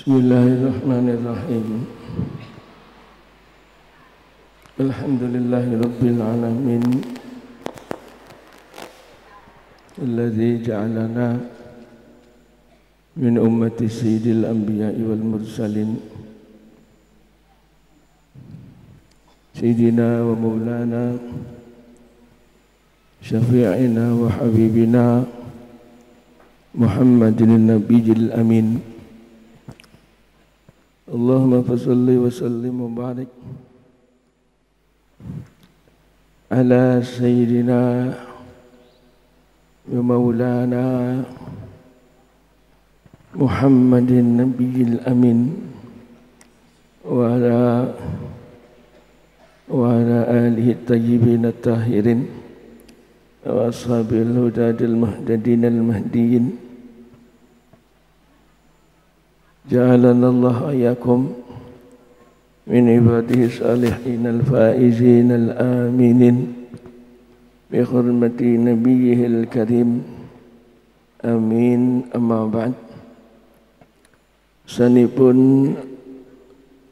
Bismillahirrahmanirrahim. Alhamdulillahi rabbil alamin, alladzi ja'alana min ummati sayyidil anbiya'i wal mursalin, sayyidina wa maulana syafi'ina wa habibina Muhammadin nabiyil amin. Allahumma fasalli wa sallim wa barik ala sayyidina wa maulana Muhammadin nabiyil amin wa ala alihi tayyibin at-tahirin wa ashabil hudadil muhtadin al-mahdiyin. Ja'alana Allah ayakum min ibadihi salihin al-faizin al-aminin bi hurmati nabiyihil karim. Amin. Amma ba'd. Sanipun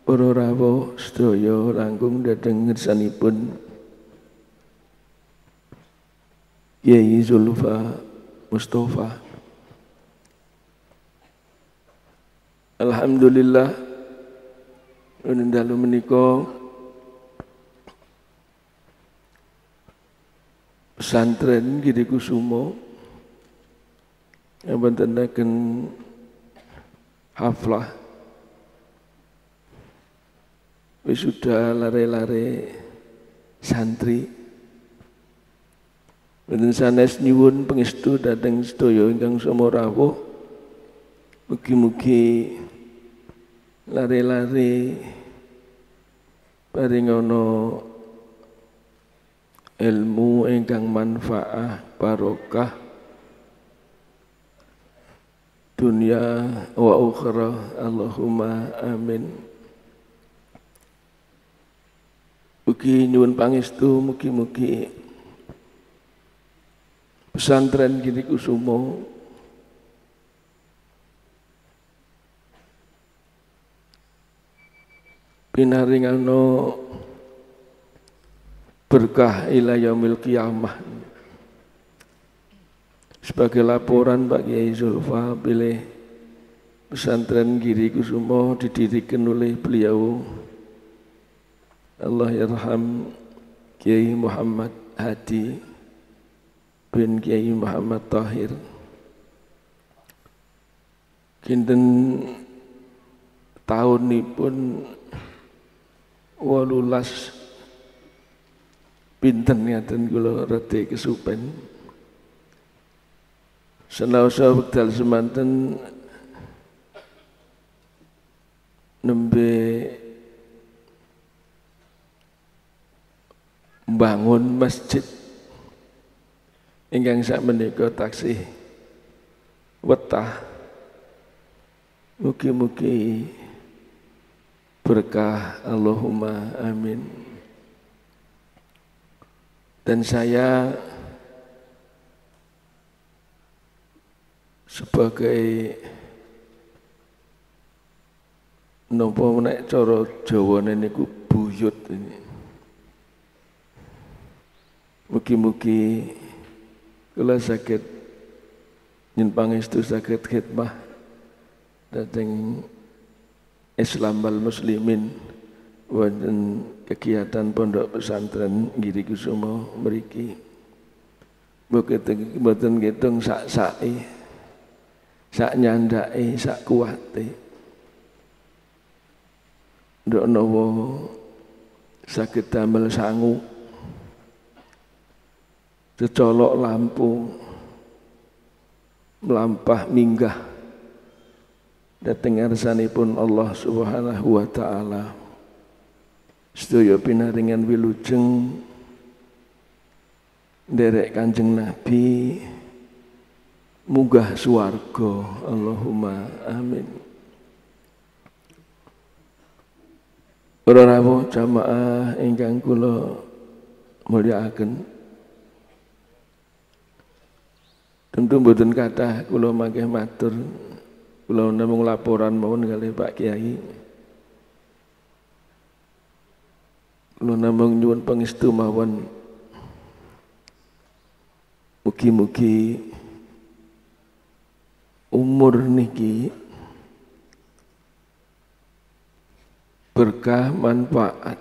para rawuh sedaya langkung dhateng ngersanipun Kyai Zulfa Mustafa. Alhamdulillah dalu menika pesantren Giri Kusumo ngabantanaken haflah wisuda lare-lare santri. Mboten sanes nyuwun pangestu dhateng sedaya ingkang sama rawuh. Mugi-mugi lare-lare paringono ilmu ingkang manfaah barokah dunia wa ukhra. Allahumma amin. Mugi nyuwun pangestu mugi-mugi pesantren Giri Kusumo pinaringano berkah ila yaumil qiyamah. Sebagai laporan Pak Kyai Zulfa, pilih pesantren Giri Kusumo didirikan oleh beliau Allah yarham Kyai Muhammad Hadi bin Kyai Muhammad Tahir. Kinten tahunipun 18 pinten ngaten kula rada kesupen. Senaosa wekdal semanten nembe mbangun masjid ingkang sakmenika taksih wetah. Mugi-mugi berkah, Allahumma amin. Dan saya sebagai napa menek cara Jawane niku buyut ini. Mugi-mugi kula saged yen pangestu saged khidmah dhateng Islam wal muslimin wonten kegiatan pondok pesantren Giri Kusumo mriki. Mboten ngitung sak-sake, sak nyandake, sak kuwate. Ndok nawa saged damel sangu, secolok lampu, melampah minggah dhateng ngarsanipun Allah Subhanahu wa taala. Sedaya pinaringan wilujeng nderek Kanjeng Nabi munggah swarga, Allahumma amin. Para rawuh jamaah ingkang kula mulyakaken, tentu mboten kathah kula mangke matur, kula namung laporan mawon kalih Pak Kiai. Kula namung nyuwun pangestu mawon, mugi-mugi umur niki berkah manfaat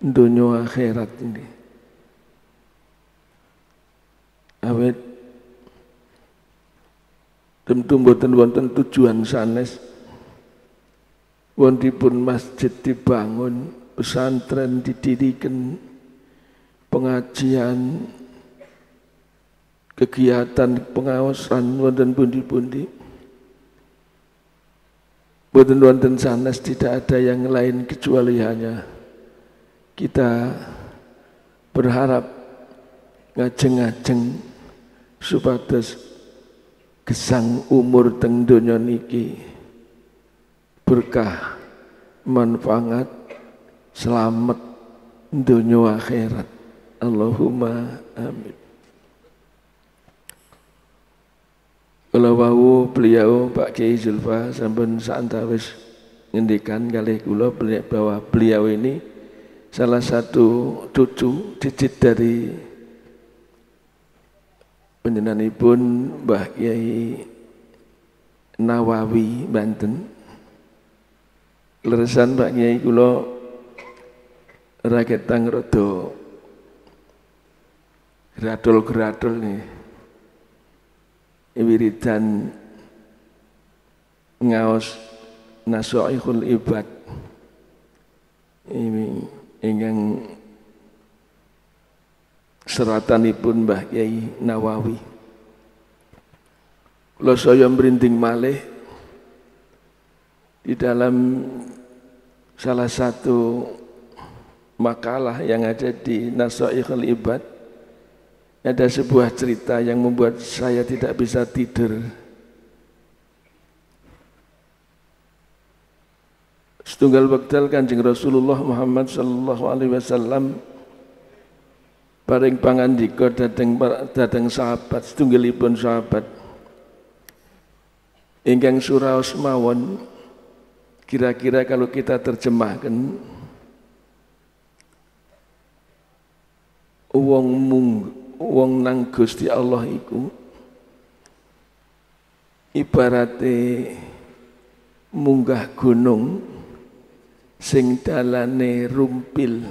donya akhirat ini. Awet tentu mboten wonten tujuan sanes wontenipun masjid dibangun, pesantren didirikan, pengajian, kegiatan pengawasan wonten pundi-pundi. Boten wonten sanes, tidak ada yang lain kecuali hanya kita berharap ngajeng-ngajeng supados gesang umur teng donya niki berkah, manfaat, selamat donya akhirat. Allahumma amin. Kalau wau beliau Pak Kiai Zulfa sampun saantawis ngendikan kalih kula bahwa beliau ini salah satu cucu cicit dari panjenenganipun Mbah Kiai Nawawi Banten. Leresan Pak Kiai kula raket tang rada gradul-gradul nih. Wiridan ngaos Nasaihul Ibad ini ingkang seratanipun Mbah Kiai Nawawi. Kula saya merinding malih di dalam salah satu makalah yang ada di Nasaihul Ibad. Ada sebuah cerita yang membuat saya tidak bisa tidur. Setunggal wekdal Kanjeng Rasulullah Muhammad sallallahu alaihi wasallam paring pangandika dhateng sahabat, setunggalipun sahabat ingkang suraos mawon. Kira-kira kalau kita terjemahkan, wong nang Gusti Allah iku ibarate munggah gunung sing dalane rumpil.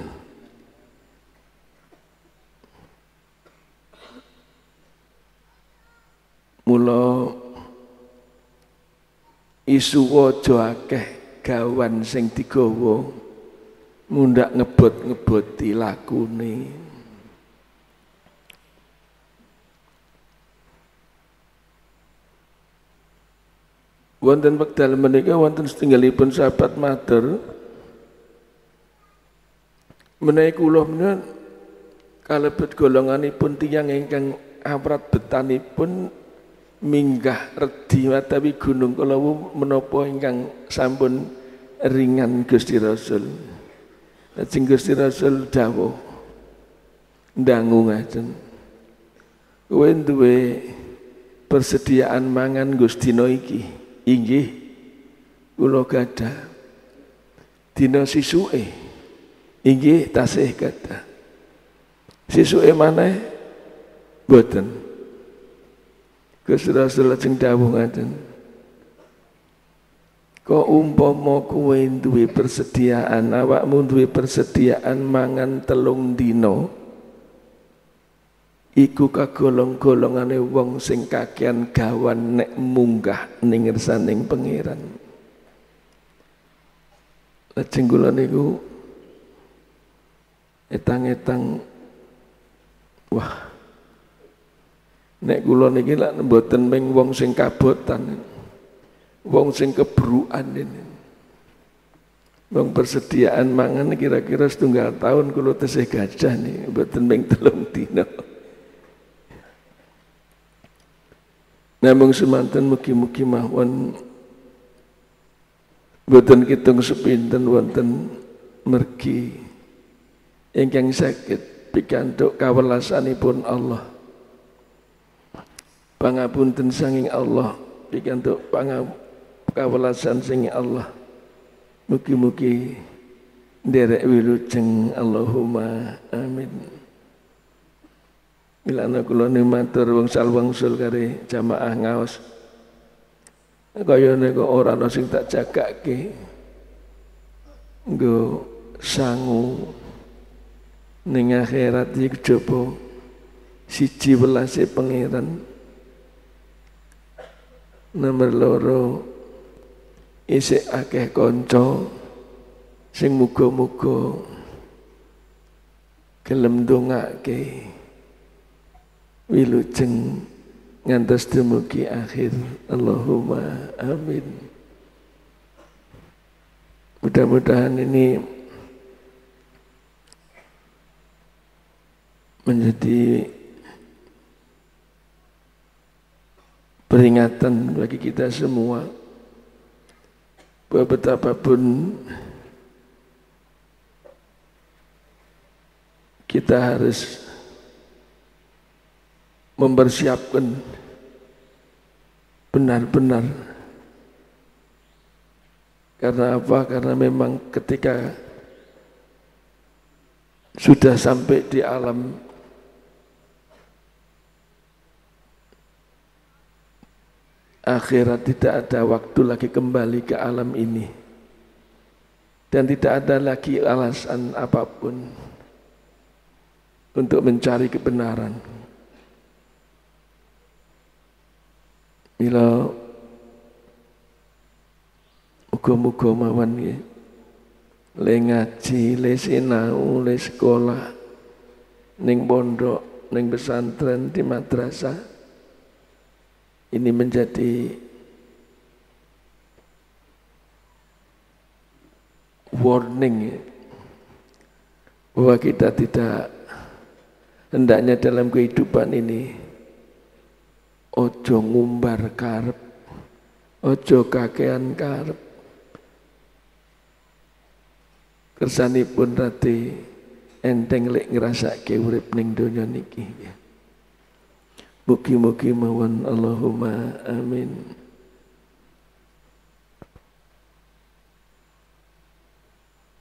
Mula isu aja akeh gawan sing digawa mundak ngebot-ngeboti lakune. Wonten wekdal menika wonten setunggalipun sahabat matur, menawi kula menika kalebet golonganipun tiyang ingkang awrat betanipun minggah redi matawi gunung kula menapa ingkang sampun ringan Gusti Rasul. Lajeng Gusti Rasul dawuh ndangu ngaten. Kowe duwe persediaan mangan Gusti dina iki? Inggih. Kula gadah. Dina sisuke? Inggih tasih gadah. Sisuke maneh boten. Gusti Rasul lajeng dawuh ngaten. Kok umpama kowe duwe persediaan, awakmu duwe persediaan mangan 3 dina, iku kagolong-golongane wong sing kakean gawan nek munggah ning ngersaning pangeran. Lajeng kula niku etang-etang wah, nek kula niki lak mboten ming wong sing kabotan, wong sing kebrukan ini. Wong persediaan mangan kira-kira 1,5 tahun kula tesih gajah nih, mboten ming 3 dina. Namung semanten mugi-mugi mawon mboten kitung sepinten wonten mergi ingkang saged pikantuk kawelasanipun Allah. Pangapunten sanging Allah pikantuk kawelasan sanging Allah. Mugi-mugi nderek wilujeng Allahumma amin. Milana kula matur wangsul kare jamaah ngaos. Kaya nek ora ana sing tak jagake. Nggo sangu ning akhirat iki coba siji welase pangeran. Nomor 2 isih akeh kanca sing muga-muga gelem ndongake wilujeng ngantos dumugi akhir. Allahumma amin. Mudah-mudahan ini menjadi peringatan bagi kita semua bahwa betapapun kita harus mempersiapkan benar-benar. Karena apa? Karena memang ketika sudah sampai di alam akhirat, tidak ada waktu lagi kembali ke alam ini, dan tidak ada lagi alasan apapun untuk mencari kebenaran. Mila muga-muga mawon nggih, le ngaji, le sinau, le sekolah ning pondok, ning pesantren, di madrasah, ini menjadi warning bahwa kita tidak hendaknya dalam kehidupan ini ojo ngumbar karep, ojo kakean karep. Kersanipun rati enteng lek ngrasake urip ning donya niki. Mugi-mugi mawon Allahumma amin.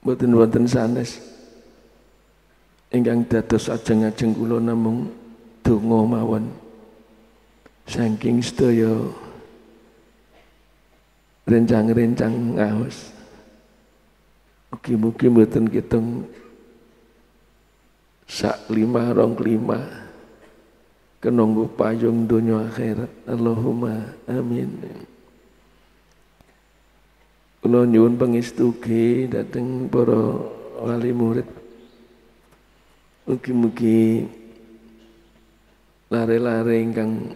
Boten wonten sanes ingkang dados ajeng-ajeng kula namung donga mawon. Saking sedaya rencang-rencang ngaos. Mugi-mugi mboten kitung 1/5 kenonggo payung donya akhirat. Allahumma amin. Kula nyuwun pangestu dhateng para wali murid. Mugi-mugi lare-lare ingkang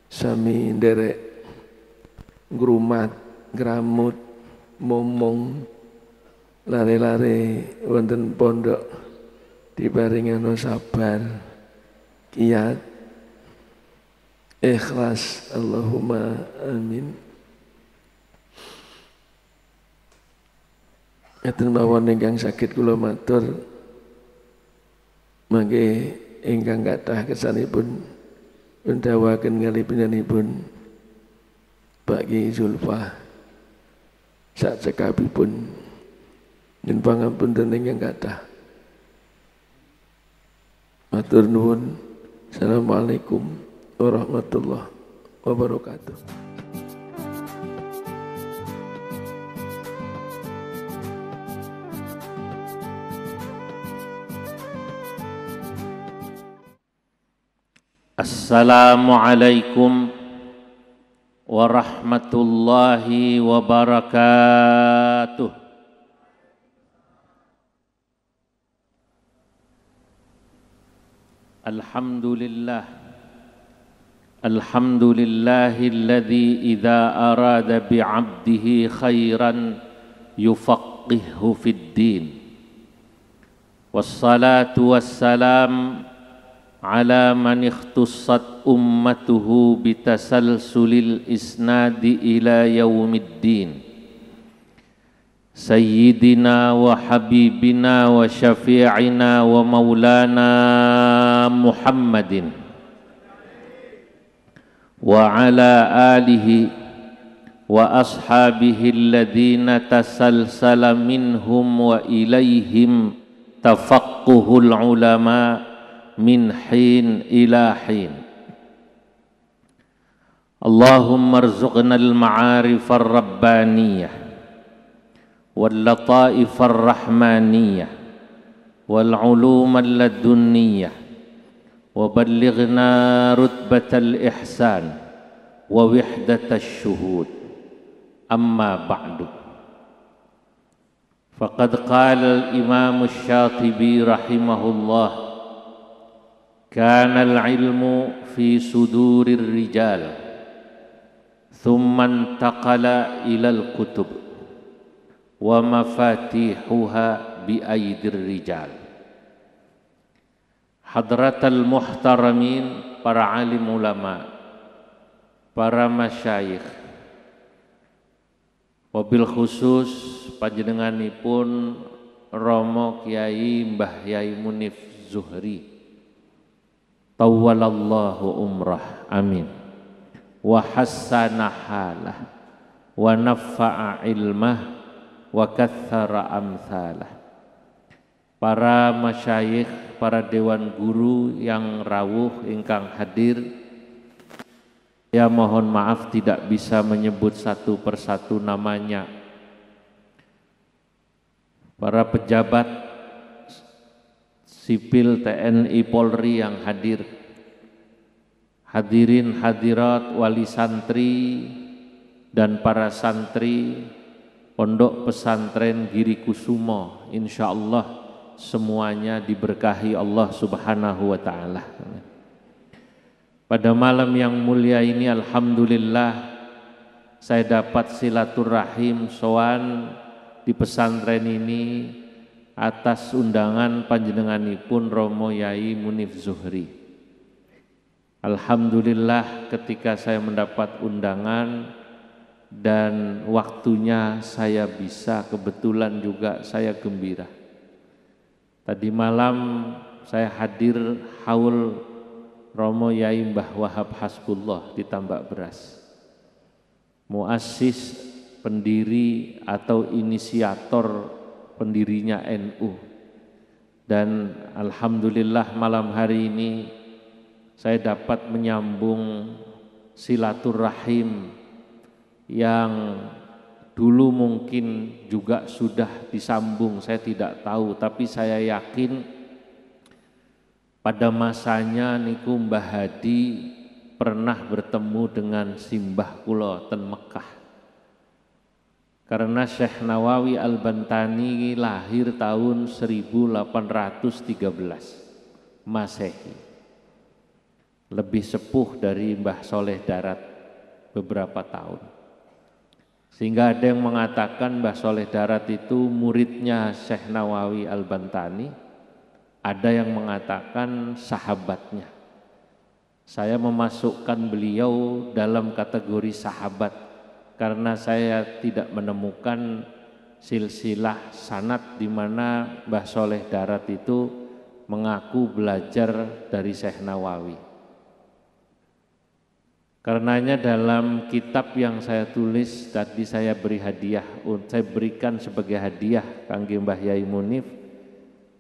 sami nderek ngrumat, ngramut, momong lare-lare wonten pondok diparingana sabar, kiat, ikhlas. Allahumma amin. Ngaten mawon ingkang saged kula matur mangke ingkang kathah kesanipun ndawaken ngali panjenenganipun Pak Kiai Zulfa sak cekapipun nyuwun pangapunten ingkang kathah. Matur nuwun. Assalamualaikum warahmatullahi wabarakatuh. Assalamualaikum warahmatullahi wabarakatuh. Alhamdulillahilladzi idza arada bi'abdihi khairan yufaqqihhu fid din. Wassalatu wassalam ala man ikhtussat ummatuhu bitasalsulil isnadi ila yaumiddin sayyidina wa habibina wa syafi'ina wa maulana Muhammadin wa ala alihi wa ashabihi alladhina tasalsala minhum wa ilaihim tafaqquhul ulama min hin ila hin. Allahumma arzuqna al-ma'arif ar-rabbaniyah wal lataif ar-rahmaniyah wal ulum al-ladunniyah wa ballighna rutbatal ihsan wa wihdatal syuhud. Amma ba'du. Faqad qala al-imam asy-Syatibi rahimahullah, kana al-ilmu fi sudurir rijal thumma intaqala ila al-kutub wa mafatihuha bi aidir rijal. Hadratal muhtaramin, para alim ulama, para masyayikh, wabil khusus panjenenganipun Romo Kiai Mbah Yai Munif Zuhri tawwalallahu umrah, amin, wa hassana halah wa naffa'a ilmah wa kathara amthalah. Para masyayikh, para dewan guru yang rawuh ingkang hadir, ya mohon maaf tidak bisa menyebut satu persatu namanya. Para pejabat sipil TNI Polri yang hadir, hadirin hadirat wali santri dan para santri Pondok Pesantren Giri Kusumo, insyaallah semuanya diberkahi Allah Subhanahu wa taala. Pada malam yang mulia ini alhamdulillah saya dapat silaturahim sowan di pesantren ini atas undangan panjenenganipun Romo Yai Munif Zuhri. Alhamdulillah ketika saya mendapat undangan dan waktunya saya bisa, kebetulan juga saya gembira. Tadi malam saya hadir haul Romo Yai Mbah Wahab Hasbullah di Tambak Beras, muassis, pendiri atau inisiator pendirinya NU. Dan alhamdulillah malam hari ini saya dapat menyambung silaturahim yang dulu mungkin juga sudah disambung, saya tidak tahu, tapi saya yakin pada masanya niku Mbah Hadi pernah bertemu dengan simbah kula ten Mekah. Karena Syekh Nawawi Al-Bantani lahir tahun 1813 Masehi. Lebih sepuh dari Mbah Soleh Darat beberapa tahun. Sehingga ada yang mengatakan Mbah Soleh Darat itu muridnya Syekh Nawawi Al-Bantani, ada yang mengatakan sahabatnya. Saya memasukkan beliau dalam kategori sahabat karena saya tidak menemukan silsilah sanad di mana Mbah Soleh Darat itu mengaku belajar dari Syekh Nawawi. Karenanya dalam kitab yang saya tulis tadi saya berikan sebagai hadiah kangge Mbah Yai Munif.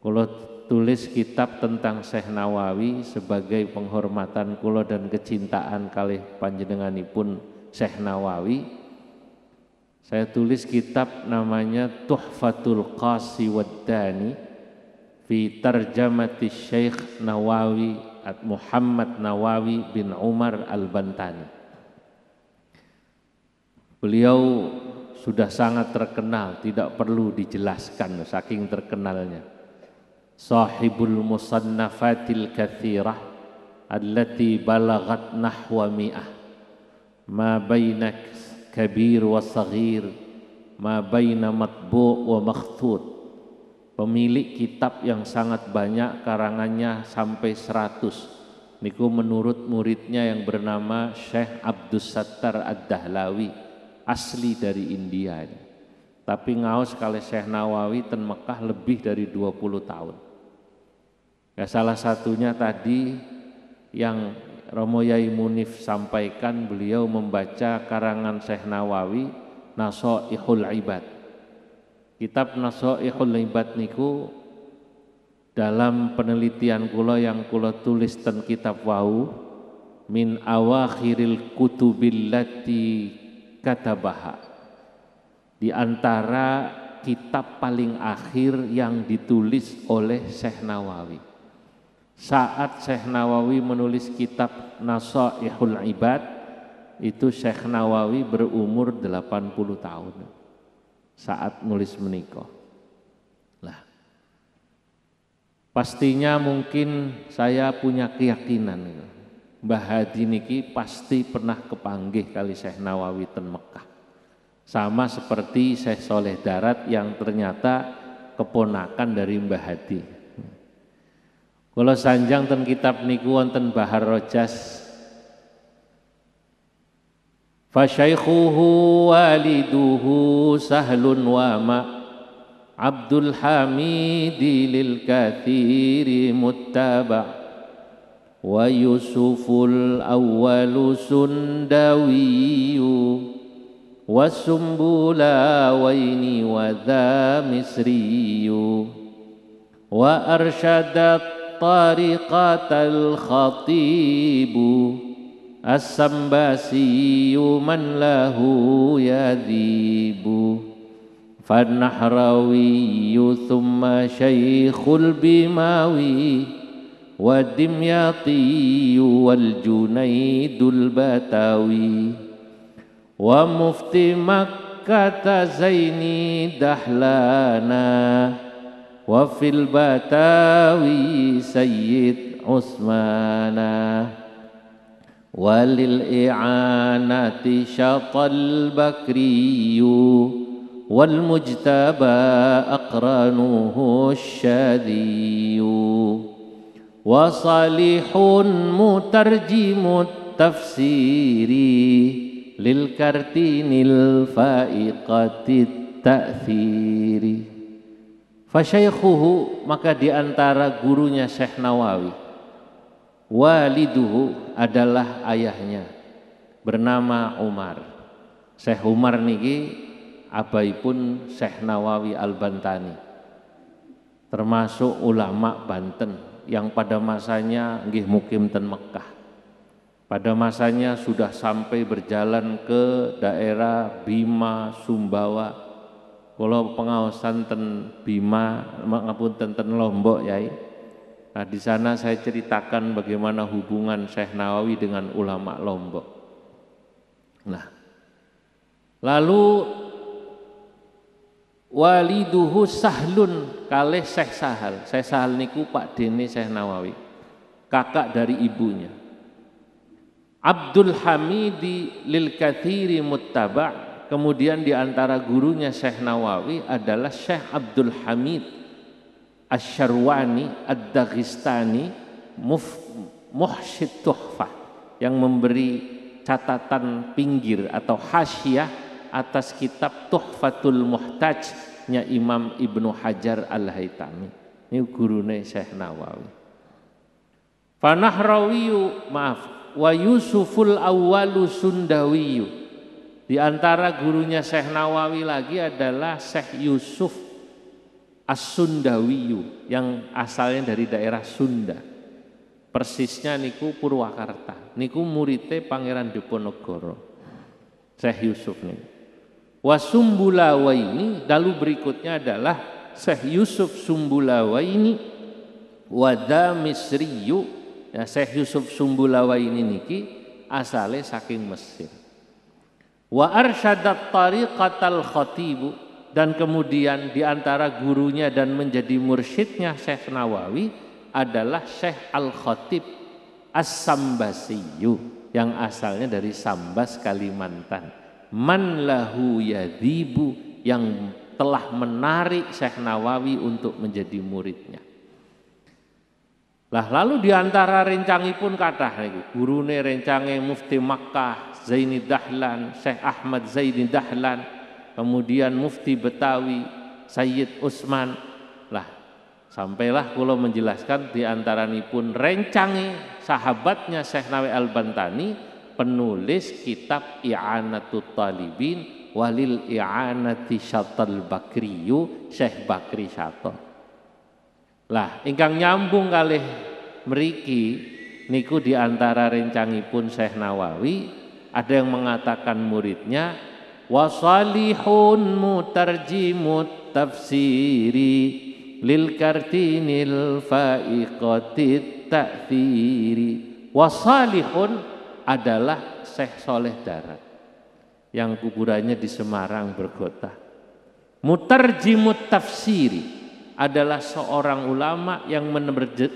Kalau tulis kitab tentang Syekh Nawawi sebagai penghormatan kula dan kecintaan kalih panjenenganipun Syekh Nawawi. Saya tulis kitab namanya Tuhfatul Qasi Waddani fi Tarjamati Syekh Nawawi Muhammad Nawawi bin Umar Al-Bantani. Beliau sudah sangat terkenal, tidak perlu dijelaskan saking terkenalnya. Sahibul musannafatil kathirah allati balagat nahwa mi'ah ma baina kabir wa saghir ma baina matbu' wa makhtut. Pemilik kitab yang sangat banyak, karangannya sampai 100. Niku menurut muridnya yang bernama Syekh Abdus Sattar Ad-Dahlawi, asli dari India. Tapi ngaos kali Syekh Nawawi ten Mekah lebih dari 20 tahun. Ya, salah satunya tadi yang Romo Yai Munif sampaikan, beliau membaca karangan Syekh Nawawi Nasoihul Ibad. Kitab Nasoihul Ibad niku dalam penelitian kula yang kula tulis ten kitab wau min awakhiril kutubillati katabaha, di antara kitab paling akhir yang ditulis oleh Syekh Nawawi. Saat Syekh Nawawi menulis kitab Nasoihul Ibad itu Syekh Nawawi berumur 80 tahun saat nulis menika. Lah, pastinya mungkin saya punya keyakinan Mbah Hadi niki pasti pernah kepanggih kali Syekh Nawawi ten Mekah. Sama seperti Syekh Soleh Darat yang ternyata keponakan dari Mbah Hadi. Kalau sanjang ten kitab niku wonten Bahar Rojas. Fasyaikhuhu waliduhu sahlun wa ma Abdul Hamidi lil kathiri muttaba' wa Yusuful awwalu sundawiyu wa sumbula waini wa dha misriyu wa arsyadat tariqatal khatibu as-sambasiyu man lahu yadhibu fan-nahrawiyyu thumma syaikhul bimawi wa dimyatiyyu wal junaidul batawi wa mufti makkata zaini dahlana wa fil batawi sayyid usmana walil i'anati syatal bakriyu wal mujtaba aqranuhu syadiyu wa salihun mutarjimut tafsiri lil kartinil faiqatit ta'thiri. Fasyaikhuhu, maka diantara gurunya Syekh Nawawi, waliduhu adalah ayahnya, bernama Umar. Syekh Umar niki abaipun Syekh Nawawi Al-Bantani, termasuk ulama Banten yang pada masanya nggih mukim ten Mekah. Pada masanya sudah sampai berjalan ke daerah Bima, Sumbawa. Kalau pengawasan ten Bima, ngapunten ten Lombok yai. Nah, di sana saya ceritakan bagaimana hubungan Syekh Nawawi dengan ulama Lombok. Nah, lalu waliduhu sahlun kalih Syekh Sahal. Syekh Sahal niku Pak Dene Syekh Nawawi, kakak dari ibunya. Abdul Hamidi lil kathiri muttaba'. Kemudian di antara gurunya Syekh Nawawi adalah Syekh Abdul Hamid Asy-Syarwani Ad-Daghistani Muhsyid Tuhfah. yang memberi catatan pinggir atau hasyiah atas kitab Tuhfatul Muhtaj-nya Imam Ibnu Hajar Al-Haytami. Ini gurune Syekh Nawawi. Fanahrawiyu wa Yusuful Awwalu Sundawiyu. Di antara gurunya Syekh Nawawi lagi adalah Syekh Yusuf As-Sundawiyu yang asalnya dari daerah Sunda. Persisnya niku Purwakarta. Niku muridnya Pangeran Diponegoro. Syekh Yusuf nih. Wasumbulawaini, lalu berikutnya adalah Syekh Yusuf Sumbulawaini wada Misriyu. Ya, Syekh Yusuf Sumbulawaini niki asale saking Mesir. Wa arsyadat tariqatal khatibu, dan kemudian di antara gurunya dan menjadi mursyidnya Syekh Nawawi adalah Syekh Al-Khatib As-Sambasiyu yang asalnya dari Sambas, Kalimantan. Man lahu yadhibu, yang telah menarik Syekh Nawawi untuk menjadi muridnya. Lah lalu diantara rencangipun kathah niku gurune rencange Mufti Makkah Zaini Dahlan, Syekh Ahmad Zaini Dahlan, kemudian Mufti Betawi Sayyid Utsman. Lah sampailah kula menjelaskan diantaranipun rencange sahabatnya Syekh Nawawi Al-Bantani, penulis kitab I'anatut Talibin walil I'anati Syatal Bakriyu, Syekh Bakri Syato. Lah ingkang nyambung kalih mriki niku diantara rencangipun Syekh Nawawi, ada yang mengatakan muridnya wasalihun mutarjimut tafsiri lil kartinil faiqatit ta'thiri. Wasalihun adalah Syekh Soleh Darat yang kuburannya di Semarang Bergota. Mutarjimut tafsiri adalah seorang ulama yang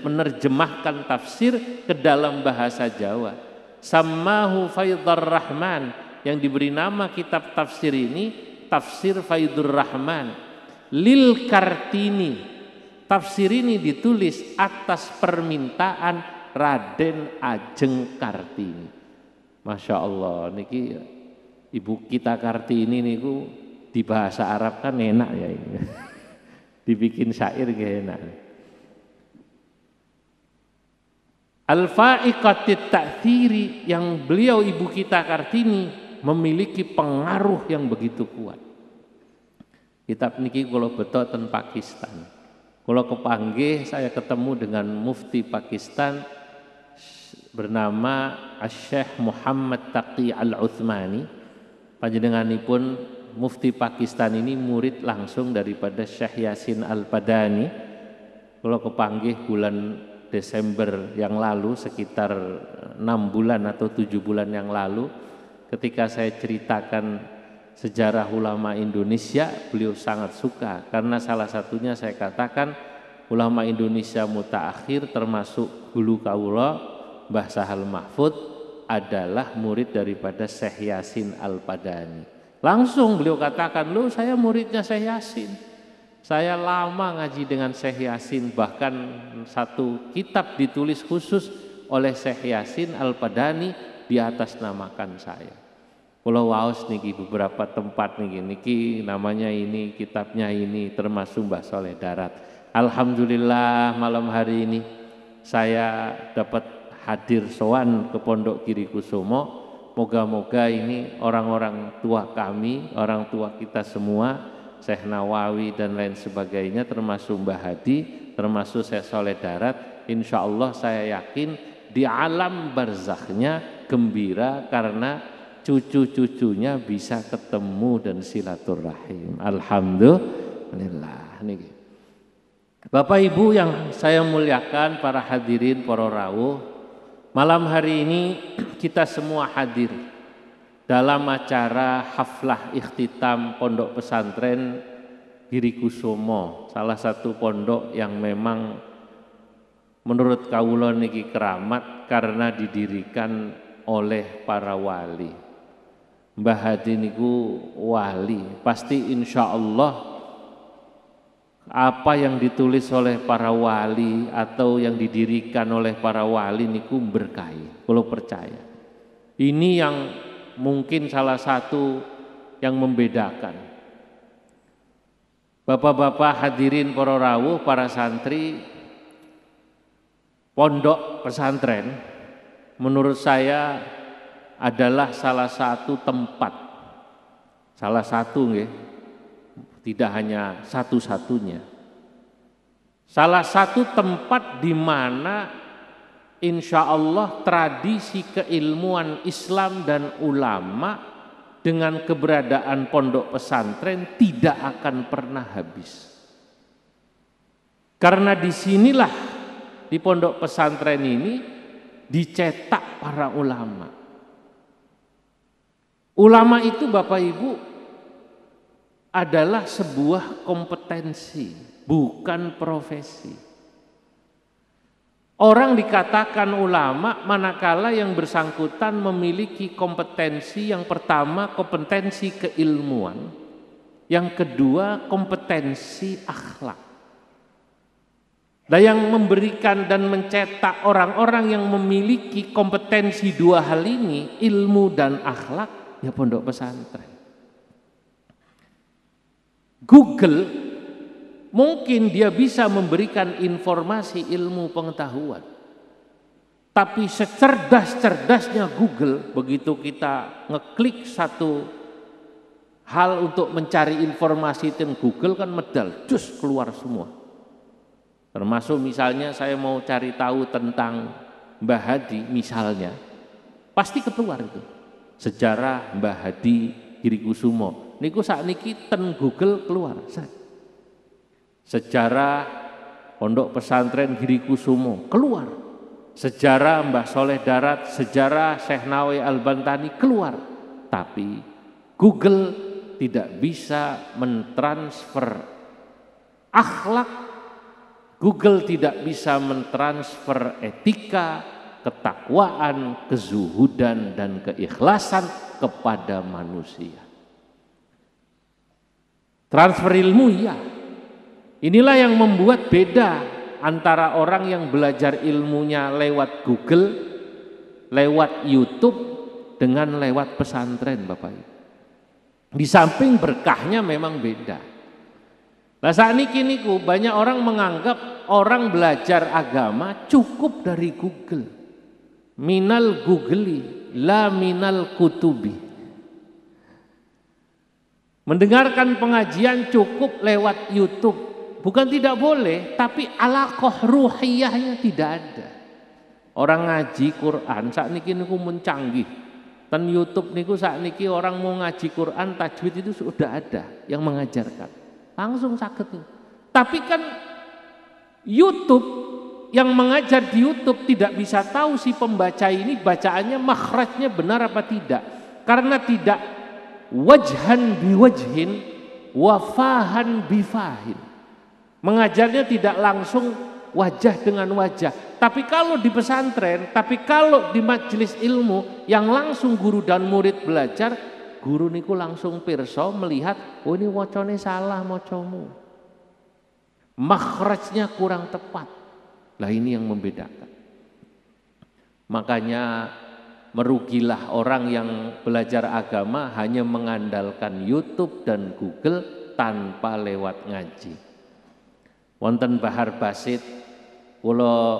menerjemahkan tafsir ke dalam bahasa Jawa. Sammahu Faidur Rahman, yang diberi nama kitab tafsir ini Tafsir Faidur Rahman. Lil Kartini, tafsir ini ditulis atas permintaan Raden Ajeng Kartini. Masya Allah, niki ibu kita Kartini niku di bahasa Arab kan enak ya ini. Dibikin syair gak enak. Al-Faiqatit Ta'thiri, yang beliau ibu kita Kartini memiliki pengaruh yang begitu kuat. Kitab niki kula beto ten Pakistan. Kula kepanggih saya ketemu dengan mufti Pakistan bernama Syekh Muhammad Taqi Al-Uthmani. Panjenenganipun mufti Pakistan ini murid langsung daripada Syekh Yasin Al-Padani. Kalau kepanggih bulan Desember yang lalu, sekitar 6 bulan atau 7 bulan yang lalu, ketika saya ceritakan sejarah ulama Indonesia, beliau sangat suka karena salah satunya saya katakan ulama Indonesia mutaakhir termasuk guru kaula Mbah Sahal Mahfud adalah murid daripada Syekh Yasin Al-Padani. Langsung beliau katakan, loh saya muridnya Syekh Yasin. Saya lama ngaji dengan Syekh Yasin, bahkan satu kitab ditulis khusus oleh Syekh Yasin Al-Padani di atas namakan saya. Pulau Waos niki beberapa tempat niki namanya ini, kitabnya ini, termasuk Mbah Soleh Darat. Alhamdulillah malam hari ini saya dapat hadir sowan ke Pondok Giri Kusumo. Moga-moga ini orang-orang tua kami, orang tua kita semua, Syekh Nawawi dan lain sebagainya, termasuk Mbah Hadi, termasuk Syekh Soleh Darat, insya Allah saya yakin di alam barzakhnya gembira karena cucu-cucunya bisa ketemu dan silaturahim. Alhamdulillah. Bapak Ibu yang saya muliakan, para hadirin, para rawuh, malam hari ini kita semua hadir dalam acara haflah ikhtitam Pondok Pesantren Giri Kusumo, salah satu pondok yang memang menurut kawula niki keramat karena didirikan oleh para wali. Mbah Hadi niku wali, pasti insya Allah apa yang ditulis oleh para wali atau yang didirikan oleh para wali niku berkahi, kalau percaya. Ini yang mungkin salah satu yang membedakan. Bapak-bapak hadirin para rawuh, para santri, pondok pesantren menurut saya adalah salah satu tempat, salah satu nggih, tidak hanya satu-satunya. Salah satu tempat di mana insya Allah tradisi keilmuan Islam dan ulama dengan keberadaan pondok pesantren tidak akan pernah habis. Karena disinilah, di pondok pesantren ini dicetak para ulama. Ulama itu Bapak Ibu adalah sebuah kompetensi, bukan profesi. Orang dikatakan ulama manakala yang bersangkutan memiliki kompetensi, yang pertama kompetensi keilmuan, yang kedua kompetensi akhlak. Dan yang memberikan dan mencetak orang-orang yang memiliki kompetensi dua hal ini, ilmu dan akhlak, ya pondok pesantren. Google mungkin dia bisa memberikan informasi ilmu pengetahuan, tapi secerdas-cerdasnya Google, begitu kita ngeklik satu hal untuk mencari informasi tentang Google kan medal, cus keluar semua. Termasuk misalnya saya mau cari tahu tentang Mbah Hadi misalnya, pasti keluar itu. Sejarah Mbah Hadi Girikusumo. Niku sakniki ten Google keluar. Sejarah pondok pesantren Girikusumo keluar. Sejarah Mbah Soleh Darat, sejarah Syekh Nawawi Al-Bantani keluar. Tapi Google tidak bisa mentransfer akhlak, Google tidak bisa mentransfer etika, ketakwaan, kezuhudan dan keikhlasan kepada manusia. Transfer ilmu ya. Inilah yang membuat beda antara orang yang belajar ilmunya lewat Google, lewat YouTube dengan lewat pesantren Bapak Ibu. Di samping berkahnya memang beda. Nah saat ini banyak orang menganggap orang belajar agama cukup dari Google. Minal googli, la minal kutubi. Mendengarkan pengajian cukup lewat YouTube. Bukan tidak boleh, tapi alaqah ruhiyahnya tidak ada. Orang ngaji Quran saat ini mencanggih. Dan YouTube niku saat ini orang mau ngaji Quran tajwid itu sudah ada yang mengajarkan. Langsung sakit. Tapi kan YouTube yang mengajar di YouTube tidak bisa tahu si pembaca ini bacaannya makhrajnya benar apa tidak. Karena tidak wajhan biwajhin wafahan bifahin. Mengajarnya tidak langsung wajah dengan wajah. Tapi kalau di pesantren, tapi kalau di majelis ilmu yang langsung guru dan murid belajar, guru niku langsung pirsa melihat, oh ini wacane salah macamu. Makhrajnya kurang tepat. Lah ini yang membedakan. Makanya merugilah orang yang belajar agama hanya mengandalkan YouTube dan Google tanpa lewat ngaji. Wonten Bahar Basit kula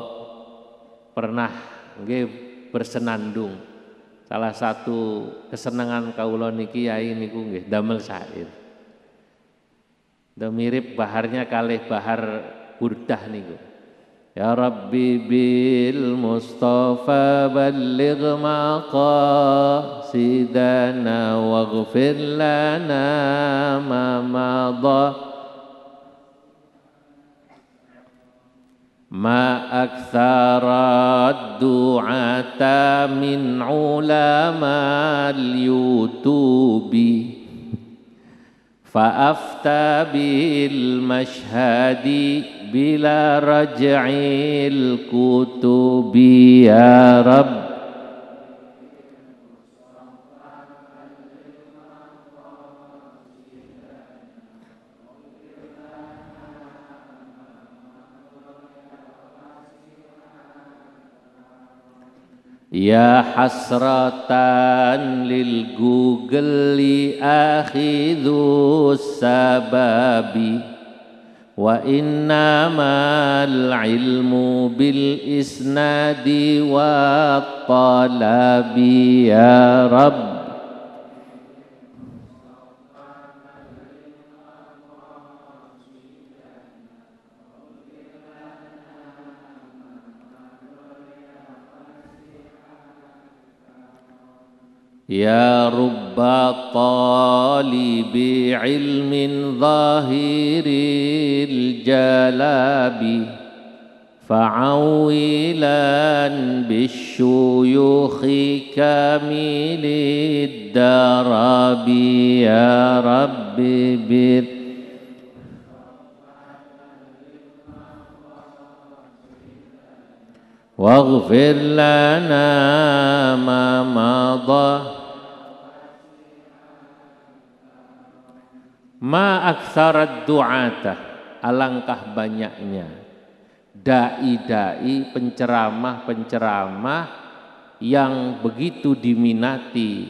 pernah nggih bersenandung. Salah satu kesenangan kaula niki yai niku nggih damel syair. Mirip baharnya kalih bahar burdah niku. Ya Rabbi bil Mustafa balligh maqasidana waghfir lana ma madha ma aktsara du'ata min ulama al-yutubi fa'afta bil mashhadi bila raj'il kutubi ya Rabb. Ya hasratan lil Google akhidhu sababi wa innamal ilmu bil isnadi wa talabi ya Rabb. Ya rubba talibi ilmin zahiril jalabi fa'awilan bisyuyukhi kamilid darabi ya Rabbi bir waghfir lana ma madha ma aktsarat du'ata, alangkah banyaknya dai-dai, penceramah-penceramah yang begitu diminati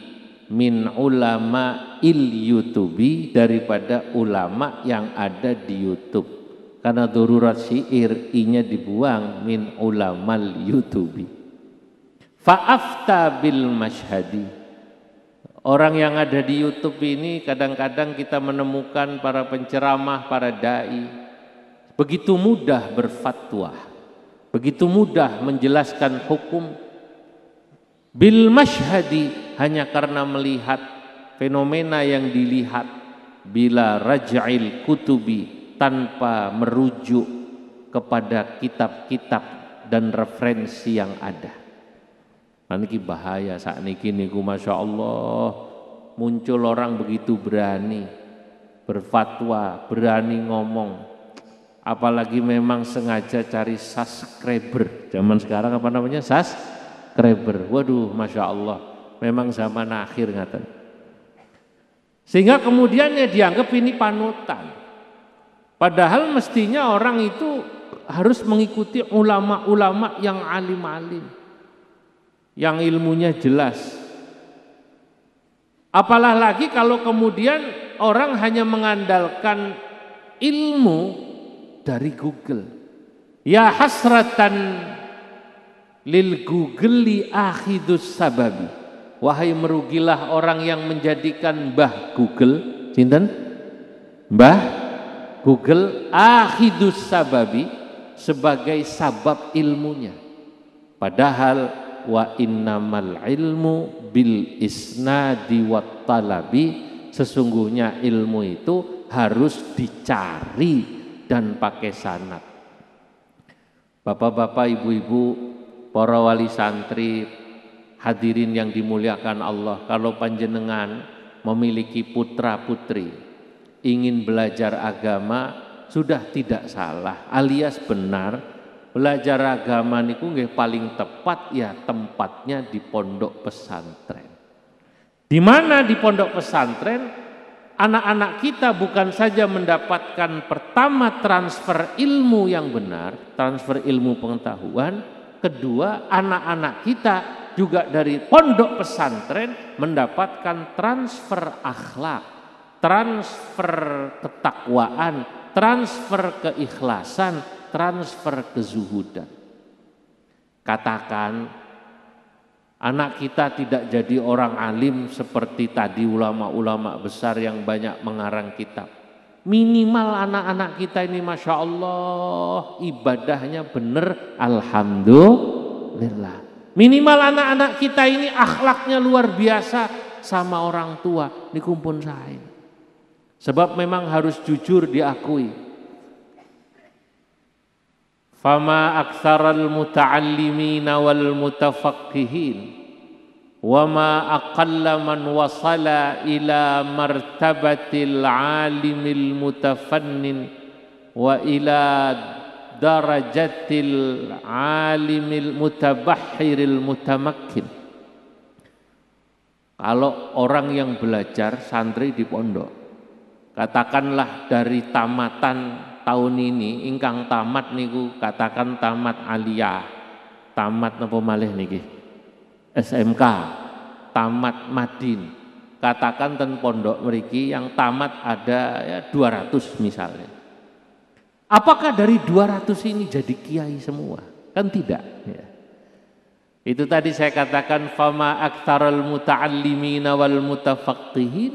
min ulama YouTubi daripada ulama yang ada di YouTube. Karena darurat syair i-nya dibuang min ulamal YouTubi. Fa'afta bil mashhadi. Orang yang ada di YouTube ini kadang-kadang kita menemukan para penceramah, para dai begitu mudah berfatwa, begitu mudah menjelaskan hukum bil mashhadi, hanya karena melihat fenomena yang dilihat, bila raj'il kutubi, tanpa merujuk kepada kitab-kitab dan referensi yang ada. Niki bahaya saat niki niku, masya Allah, muncul orang begitu berani berfatwa, berani ngomong, apalagi memang sengaja cari subscriber. Zaman sekarang apa namanya, subscriber. Waduh, masya Allah, memang zaman akhir ngaten. Sehingga kemudian ya dianggap ini panutan. Padahal mestinya orang itu harus mengikuti ulama-ulama yang alim-alim, yang ilmunya jelas. Apalah lagi kalau kemudian orang hanya mengandalkan ilmu dari Google. Ya hasratan lil Google akhidus sababi. Wahai merugilah orang yang menjadikan Mbah Google, sinten? Mbah Google akhidus sababi sebagai sabab ilmunya. Padahal wa innamal ilmu bil isnadi wat talabi, sesungguhnya ilmu itu harus dicari dan pakai sanad. Bapak-bapak, ibu-ibu, para wali santri, hadirin yang dimuliakan Allah, kalau panjenengan memiliki putra-putri ingin belajar agama, sudah tidak salah alias benar. Belajar agama niku nggih paling tepat ya tempatnya di pondok pesantren. Di mana di pondok pesantren anak-anak kita bukan saja mendapatkan pertama transfer ilmu yang benar, transfer ilmu pengetahuan, kedua anak-anak kita juga dari pondok pesantren mendapatkan transfer akhlak, transfer ketakwaan, transfer keikhlasan, transfer kezuhudan. Katakan anak kita tidak jadi orang alim seperti tadi ulama-ulama besar yang banyak mengarang kitab. Minimal anak-anak kita ini masya Allah ibadahnya benar, alhamdulillah. Minimal anak-anak kita ini akhlaknya luar biasa sama orang tua, dikumpul saya. Sebab memang harus jujur diakui. Fama aktsaral muta'allimina wal mutafaqqihin wa ma aqalla man wasala ila martabatil alimil mutafannin wa ila darajatil alimil mutabahhiril mutamakkin. Kalau orang yang belajar santri di pondok, katakanlah dari tamatan tahun ini ingkang tamat niku, katakan tamat aliyah, tamat napa malih niki, SMK, tamat Madin. Katakan ten pondok mriki yang tamat ada ya 200 misalnya. Apakah dari 200 ini jadi kiai semua? Kan tidak. Ya. Itu tadi saya katakan fama aktsarul muta'allimina wal mutafaqqihin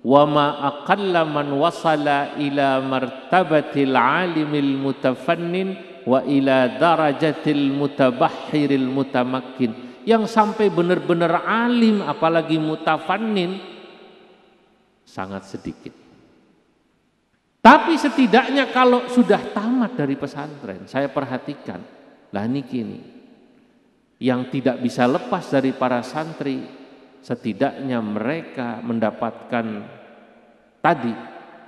wa ma aqalla man wasala ila martabatil alimil mutafannin wa ila darajatil mutabahhiril mutamakkin. Yang sampai benar-benar alim apalagi mutafannin sangat sedikit. Tapi setidaknya kalau sudah tamat dari pesantren, saya perhatikan, lah niki nih, yang tidak bisa lepas dari para santri, setidaknya mereka mendapatkan tadi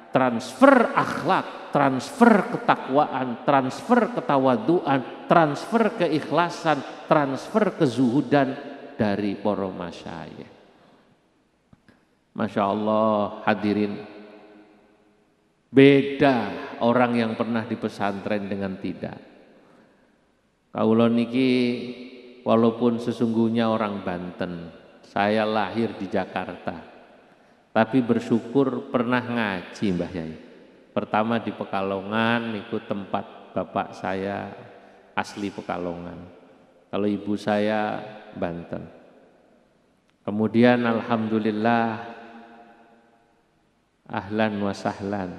transfer akhlak, transfer ketakwaan, transfer ketawaduan, transfer keikhlasan, transfer kezuhudan dari para masyayikh. Masya Allah hadirin, beda orang yang pernah di pesantren dengan tidak. Kaula niki walaupun sesungguhnya orang Banten, saya lahir di Jakarta, tapi bersyukur pernah ngaji Mbah Yai. Pertama di Pekalongan, ikut tempat bapak saya asli Pekalongan. Kalau ibu saya Banten. Kemudian alhamdulillah ahlan wa sahlan.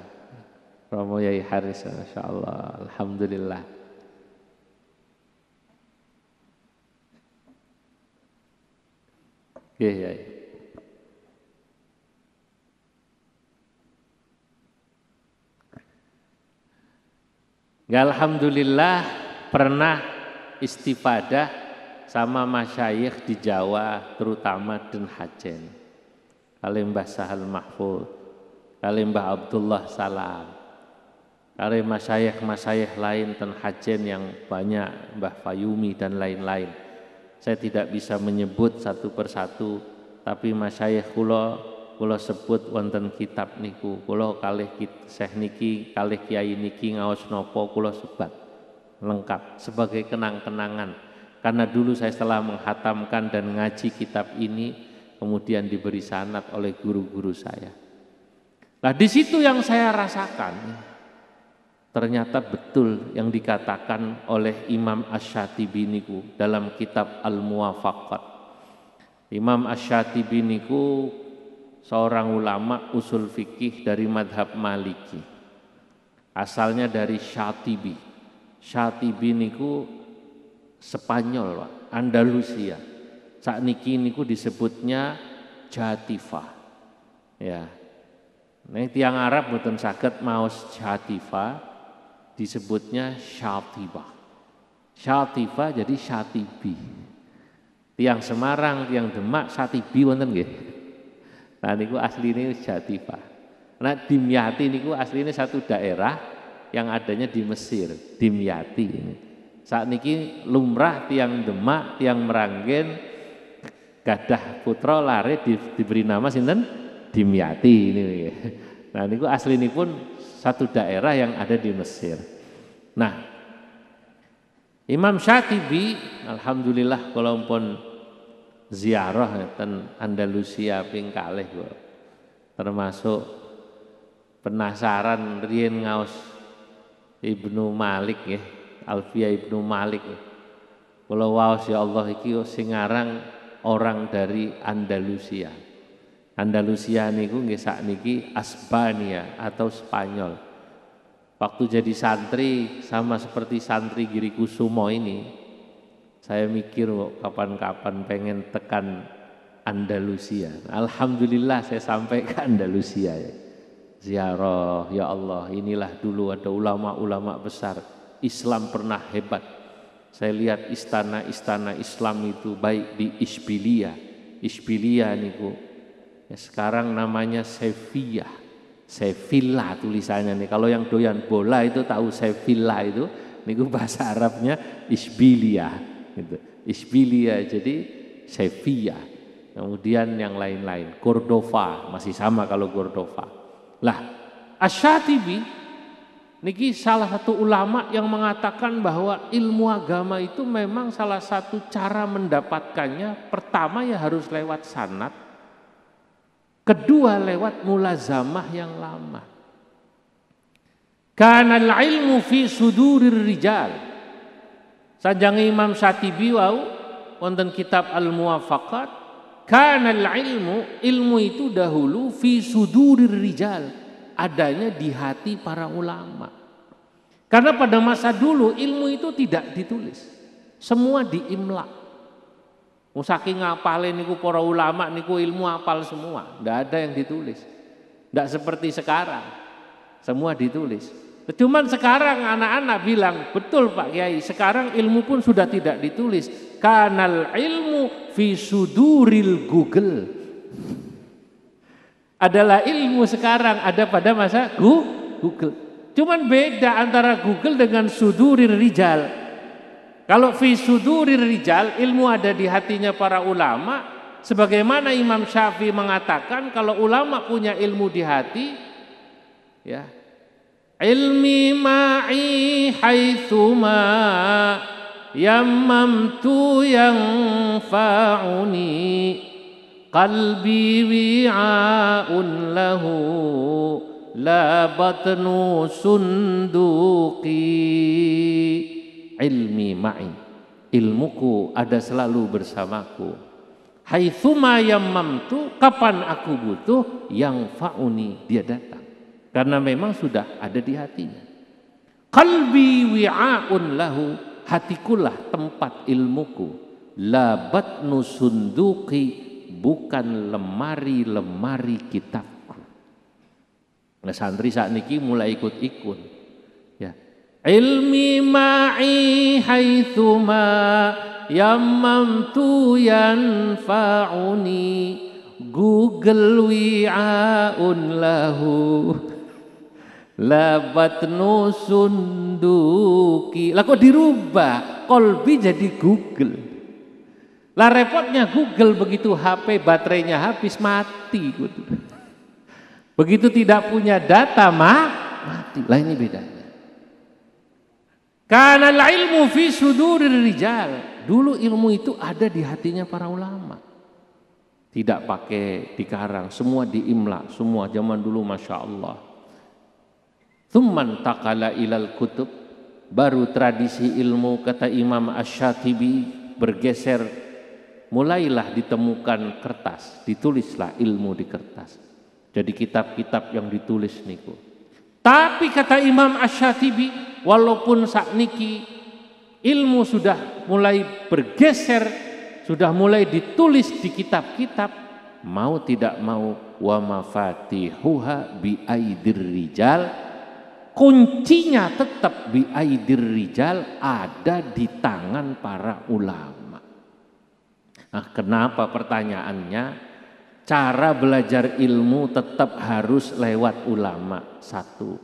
Romo Yai Haris, Masya Allah, alhamdulillah. Oke, Yai. Alhamdulillah pernah istifadah sama masyayikh di Jawa, terutama Den Hajen, kali Mbah Sahal Mahfud, kali Mbah Abdullah Salam, kali masyayikh lain Den Hajen yang banyak, Mbah Fayumi dan lain-lain. Saya tidak bisa menyebut satu persatu, tapi masyayikh kula sebut wonten kitab niku, kula kalih Syekh niki, kalih kiai niki ngaos napa kula sebat lengkap sebagai kenang-kenangan. Karena dulu saya setelah menghatamkan dan ngaji kitab ini, kemudian diberi sanad oleh guru-guru saya. Nah, di situ yang saya rasakan, ternyata betul yang dikatakan oleh Imam Asy-Syatibi niku dalam kitab Al-Muwafaqat. Imam Asy-Syatibi niku seorang ulama usul fikih dari madhab Maliki, asalnya dari Syatibi. Syatibi niku Spanyol, Andalusia. Sakniki niku disebutnya Jatifah. Ya, nek tiang Arab mboten saged maos Jatifah, disebutnya Syatibah. Syatibah jadi Syatibi. Tiang Semarang, tiang Demak, Syatibi wonten nggih. Nah niku asline Jatifah. Nah Dimyati niku asline satu daerah yang adanya di Mesir, Dimyati ini. Saat niki lumrah tiang Demak, tiang Meranggen gadah putra lare diberi nama sinten? Dimyati ini. Nah niku aslinipun satu daerah yang ada di Mesir. Nah Imam Syatibi alhamdulillah kula pun ziarah ten Andalusia ping kalih kok. Termasuk penasaran riyen ngaos Ibnu Malik nggih, Alfiyah Ibnu Malik. Kula waos ya Allah iki sing aran orang dari Andalusia. Andalusia niku nggih sakniki Aspania atau Spanyol. Waktu jadi santri sama seperti santri Giri Kusumo ini, saya mikir kapan-kapan pengen tekan Andalusia. Alhamdulillah saya sampai ke Andalusia ya. Ziarah, ya Allah, inilah dulu ada ulama-ulama besar. Islam pernah hebat. Saya lihat istana-istana Islam itu baik di Isbilia. Isbilia niku ya sekarang namanya Sevilla. Sevilla tulisannya nih. Kalau yang doyan bola itu tahu Sevilla itu, niku bahasa Arabnya Isbilia. Gitu. Isbilia jadi Sevilla, kemudian yang lain-lain, Cordova masih sama kalau Cordova. Lah Asy-Syatibi Niki salah satu ulama yang mengatakan bahwa ilmu agama itu memang salah satu cara mendapatkannya. Pertama ya harus lewat sanad, kedua lewat mulazamah yang lama. Kanal ilmu fi sudurir rijal. Sanjang Imam Syatibi wau wonten kitab Al-Muwafaqat, kanal ilmu itu dahulu fi sudurir rijal, adanya di hati para ulama. Karena pada masa dulu ilmu itu tidak ditulis, semua diimla. Saking ngapalin niku para ulama niku ilmu apal semua, tidak ada yang ditulis. Tidak seperti sekarang, semua ditulis. Cuman sekarang anak-anak bilang, betul Pak Kiai, sekarang ilmu pun sudah tidak ditulis. Kanal ilmu fi suduril Google. Adalah ilmu sekarang ada pada masa Google. Cuman beda antara Google dengan sudurir rijal. Kalau fi sudurir rijal, ilmu ada di hatinya para ulama. Sebagaimana Imam Syafi'i mengatakan, kalau ulama punya ilmu di hati, ya, ilmi ma'i haitsuma yammamtu yanfa'uni qalbi wi'a'un lahu la batnu sunduqi. Ilmi ma'i, ilmuku ada selalu bersamaku. Haitsuma yammamtu, kapan aku butuh, yanfa'uni, dia datang. Karena memang sudah ada di hatinya. Qalbi wi'a'un lahu, hatikulah tempat ilmuku. La batnu sunduqi, bukan lemari-lemari kitabku. Nah, santri saat niki mulai ikut-ikut. Ya. Ilmi ma'i haitsuma yammamtu yanfa'uni, Google wi'a'un lahu la batnu sunduki. Lah kok dirubah? Kolbi jadi Google. Lah repotnya Google, begitu HP baterainya habis mati. Begitu tidak punya data mati. Lah ini bedanya. Karena ilmu fi sudurir rijal. Dulu ilmu itu ada di hatinya para ulama. Tidak pakai dikarang, semua diimla, semua zaman dulu Masya Allah. Tsumman taqala ilal kutub, baru tradisi ilmu kata Imam Asy-Syatibi bergeser, mulailah ditemukan kertas, ditulislah ilmu di kertas. Jadi kitab-kitab yang ditulis niku. Tapi kata Imam Asy-Syatibi, walaupun sakniki ilmu sudah mulai bergeser, sudah mulai ditulis di kitab-kitab, mau tidak mau wa mafatihuha bi aidir rijal, kuncinya tetap bi aidir rijal, ada di tangan para ulama. Nah, kenapa pertanyaannya? Cara belajar ilmu tetap harus lewat ulama. Satu,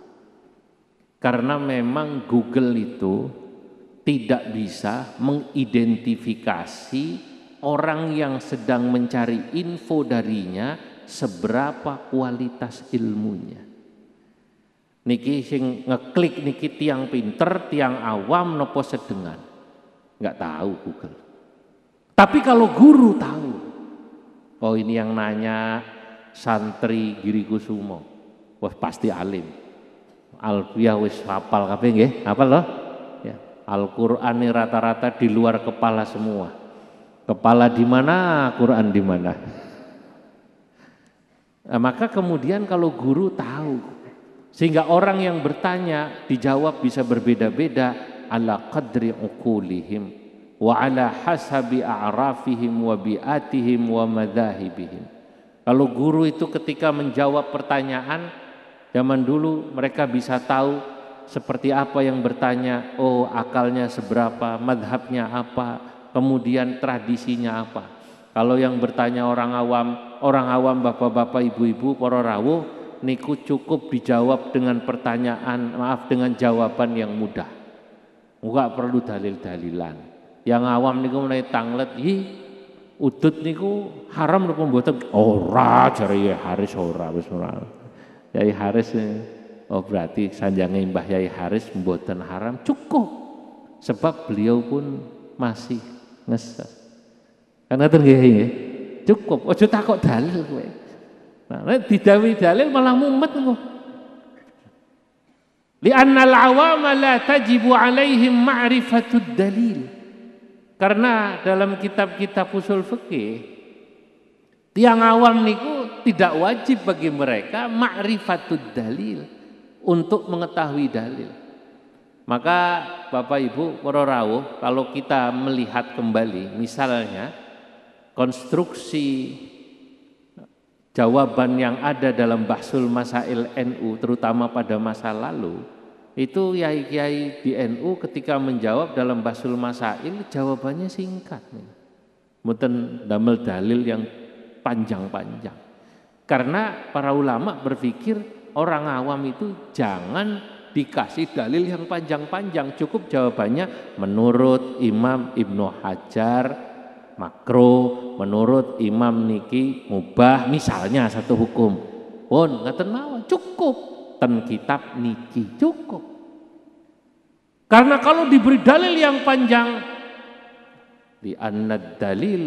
karena memang Google itu tidak bisa mengidentifikasi orang yang sedang mencari info darinya seberapa kualitas ilmunya. Niki sing ngeklik niki tiang pinter, tiang awam nopo sedengan, nggak tahu Google. Tapi kalau guru tahu. Oh, ini yang nanya santri Giri Kusumo, wah pasti alim. Alfiyah wis hafal kabeh nggih, hafal loh. Ya, Al-Qur'an ini rata-rata di luar kepala semua. Kepala di mana, Quran di mana. Nah, maka kemudian kalau guru tahu, sehingga orang yang bertanya dijawab bisa berbeda-beda ala qadri uqulihim wa ala hasabi a'rafihim wa bi'atihim wa madahibihim. Kalau guru itu ketika menjawab pertanyaan, zaman dulu mereka bisa tahu seperti apa yang bertanya, oh akalnya seberapa, madhabnya apa, kemudian tradisinya apa. Kalau yang bertanya orang awam bapak-bapak, ibu-ibu, para rawuh, niku cukup dijawab dengan pertanyaan, dengan jawaban yang mudah. Enggak perlu dalil-dalilan. Yang awam niku mulai tanglet, udut niku haram napa mboten? Ora, jare ya Haris ora, wis ora. Yai Haris Oh berarti sanjange Mbah Yai Haris mboten haram, cukup. Sebab beliau pun masih ngeses. Kan ngoten nggih. Cukup, aja takok dalil kowe. Nah, nek didhawuhi dalil malah mumet engko. Li'anna al-'awama la tajibu 'alaihim ma'rifatud dalil. Karena dalam kitab-kitab usul fikih tiang awam niku tidak wajib bagi mereka ma'rifatud dalil, untuk mengetahui dalil. Maka Bapak Ibu para rawuh, kalau kita melihat kembali misalnya konstruksi jawaban yang ada dalam Bahsul Masail NU terutama pada masa lalu, itu kiai-kiai di NU ketika menjawab dalam Bahsul Masail jawabannya singkat. Mboten damel dalil yang panjang-panjang. Karena para ulama berpikir orang awam itu jangan dikasih dalil yang panjang-panjang, cukup jawabannya menurut Imam Ibnu Hajar makro, menurut Imam niki mubah, misalnya satu hukum. Pun ngaten mawon, cukup ten kitab niki cukup. Karena kalau diberi dalil yang panjang, li anna dalil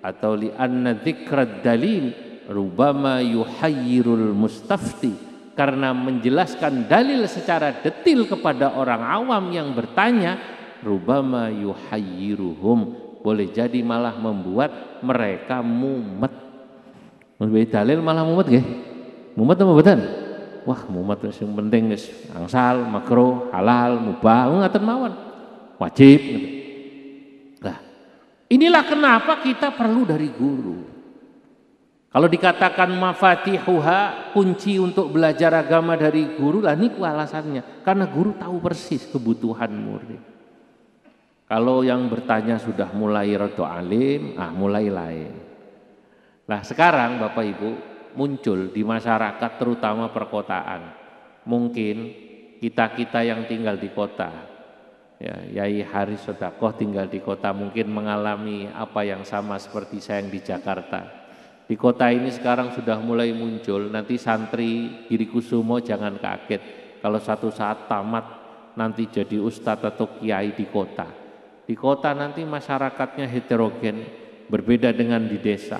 atau li anna dzikrad dalil rubama yuhayyirul mustafti, karena menjelaskan dalil secara detil kepada orang awam yang bertanya, rubama yuhayyiruhum, boleh jadi malah membuat mereka mumet. Memberi dalil malah mumet nggih. Mumet apa mboten? Wah, mumet sing penting wis angsal, makruh, halal, mubah, ngaten mawon. Wajib. Nah, inilah kenapa kita perlu dari guru. Kalau dikatakan mafatihuha, kunci untuk belajar agama dari guru, lah niku alasannya. Karena guru tahu persis kebutuhan murid. Kalau yang bertanya sudah mulai rada alim, mulai lain. Nah sekarang Bapak Ibu muncul di masyarakat terutama perkotaan. Mungkin kita-kita yang tinggal di kota, ya, Yai Haris Sodakoh tinggal di kota mungkin mengalami apa yang sama seperti saya yang di Jakarta. Di kota ini sekarang sudah mulai muncul, nanti santri Girikusumo jangan kaget kalau satu saat tamat nanti jadi ustadz atau kiai di kota. Di kota nanti masyarakatnya heterogen, berbeda dengan di desa.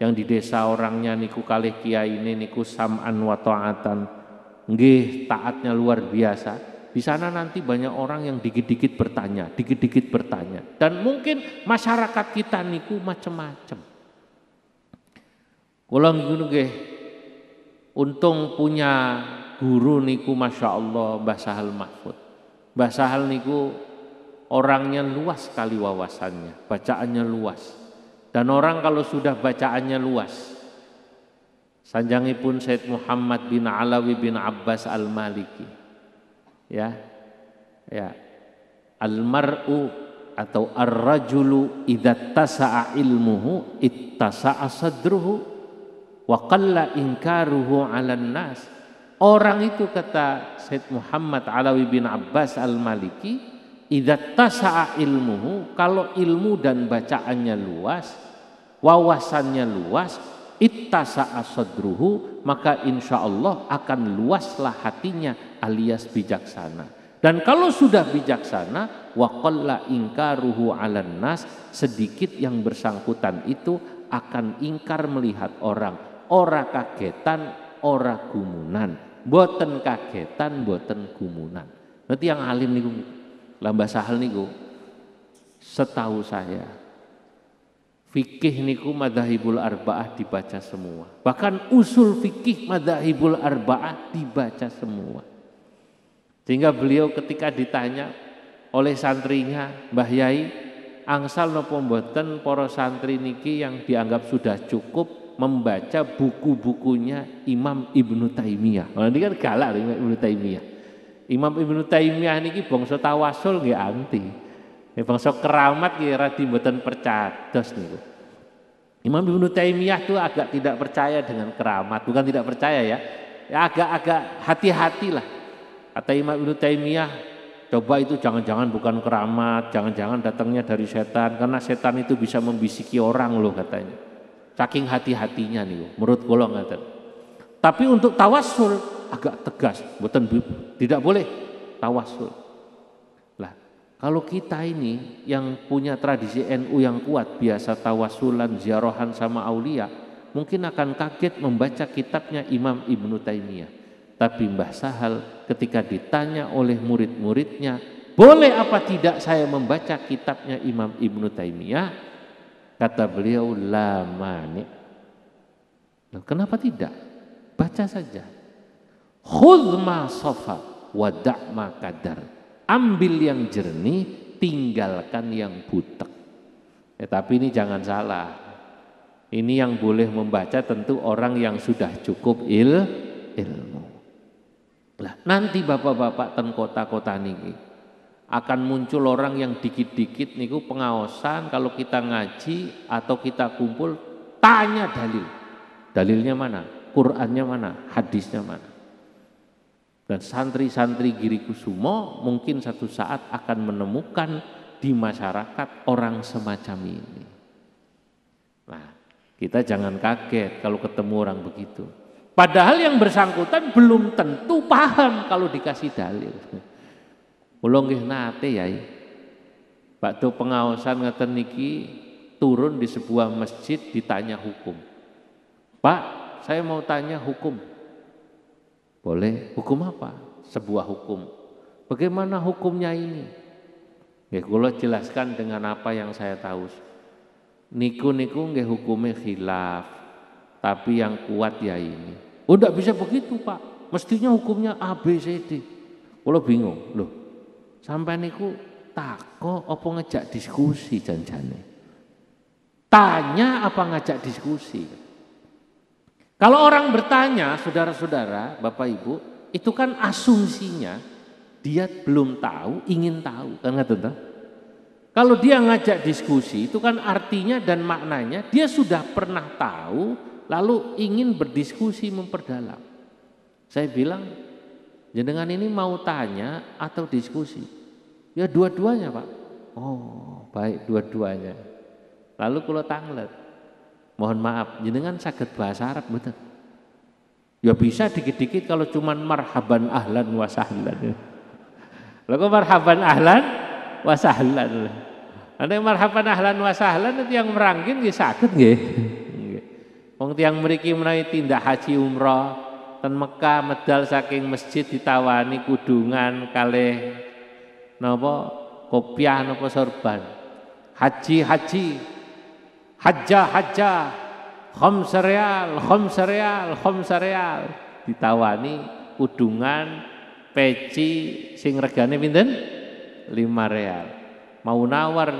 Yang di desa orangnya niku kalih kiai ini niku sam'an wa ta'atan, nggih taatnya luar biasa. Di sana nanti banyak orang yang dikit-dikit bertanya, dan mungkin masyarakat kita niku macam-macam. Kula ngono nggih, untung punya guru niku Masya Allah Mbah Sahal Mahfud. Mbah Sahal niku orangnya luas sekali wawasannya, bacaannya luas. Dan orang kalau sudah bacaannya luas, sanjangipun Said Muhammad bin Alawi bin Abbas Al-Maliki, ya, al-mar'u atau ar-rajulu idza tasa'a ilmuhu ittasa'a sadruhu wa qalla inkaruhu 'alan nas. Orang itu kata Said Muhammad Alawi bin Abbas Al-Maliki, idza tasa'a ilmuhu, kalau ilmu dan bacaannya luas, wawasannya luas, ittasa'a sadruhu, maka insya Allah akan luaslah hatinya alias bijaksana. Dan kalau sudah bijaksana, wa qalla inkaruhu 'alan nas, sedikit yang bersangkutan itu akan ingkar melihat orang. Ora kagetan, ora gumunan, boten kagetan, boten gumunan. Nanti yang alim niku, Mbah Sahal niku, setahu saya, fikih niku madzhabul arba'ah dibaca semua. Bahkan usul fikih madzhabul arba'ah dibaca semua. Sehingga beliau ketika ditanya oleh santrinya, Mbah Yai, angsal napa mboten para santri niki yang dianggap sudah cukup membaca buku-bukunya Imam Ibnu Taimiyah. Nah, ini kan galak Imam Ibnu Taimiyah. Imam Ibnu Taimiyah niki bangsa tawasul nggih anti. Bangsa keramat nggih radi mboten percados niku. Imam Ibnu Taimiyah itu agak tidak percaya dengan keramat, bukan tidak percaya ya. Ya agak-agak hati-hatilah. Kata Imam Ibnu Taimiyah, coba itu jangan-jangan bukan keramat, jangan-jangan datangnya dari setan, karena setan itu bisa membisiki orang loh katanya. Saking hati-hatinya nih, menurut kula ngaten. Tapi untuk tawassul agak tegas, tidak boleh tawasul. Lah, kalau kita ini yang punya tradisi NU yang kuat, biasa tawasulan, ziarahan sama aulia, mungkin akan kaget membaca kitabnya Imam Ibnu Taimiyah. Tapi Mbah Sahal ketika ditanya oleh murid-muridnya, boleh apa tidak saya membaca kitabnya Imam Ibnu Taimiyah? Kata beliau, la mani. Nah, kenapa tidak? Baca saja. Khudh ma safa wa da' ma kadar. Ambil yang jernih, tinggalkan yang butek. Tapi ini jangan salah. Ini yang boleh membaca tentu orang yang sudah cukup ilmu. Lah, nanti bapak-bapak ten kota-kota niki akan muncul orang yang dikit-dikit niku pengaosan kalau kita ngaji atau kita kumpul tanya dalil. Dalilnya mana? Qur'annya mana? Hadisnya mana? Dan santri-santri Giri Kusumo mungkin satu saat akan menemukan di masyarakat orang semacam ini. Nah, kita jangan kaget kalau ketemu orang begitu. Padahal yang bersangkutan belum tentu paham kalau dikasih dalil. Kula nggih nate yai. Bakdo pengaosan ngeten niki turun di sebuah masjid ditanya hukum. Pak, saya mau tanya hukum. Boleh, hukum apa? Sebuah hukum. Bagaimana hukumnya ini? Nggih kula jelaskan dengan apa yang saya tahu. Niku nggih hukumnya khilaf. Tapi yang kuat ya ini. Oh, enggak bisa begitu, Pak. Mestinya hukumnya A, B, C, D. Kula bingung. Loh, sampai niku tako apa ngejak diskusi janjane? Tanya apa ngajak diskusi? Kalau orang bertanya, saudara-saudara, Bapak Ibu, itu kan asumsinya dia belum tahu, ingin tahu, kan nggak tahu? Kalau dia ngajak diskusi, itu kan artinya dan maknanya dia sudah pernah tahu, lalu ingin berdiskusi memperdalam. Saya bilang, jenengan ini mau tanya atau diskusi? Ya dua-duanya, Pak. Oh, baik dua-duanya. Lalu kalau tanglet. Mohon maaf, jenengan saged bahasa Arab betul? Ya bisa dikit-dikit kalau cuman marhaban ahlan wa sahlan. Lalu marhaban ahlan wa sahlan. Ada marhaban ahlan wa sahlan itu yang merangkin nggih saged nggih. Wong tiyang mriki menawi tindak haji umrah ten Mekah medal saking masjid ditawani kudungan kalih napa kopiah napa sorban. Haji Hajjah, khomsa real, ditawani kudungan peci sing regane pinten? 5 real. Mau nawar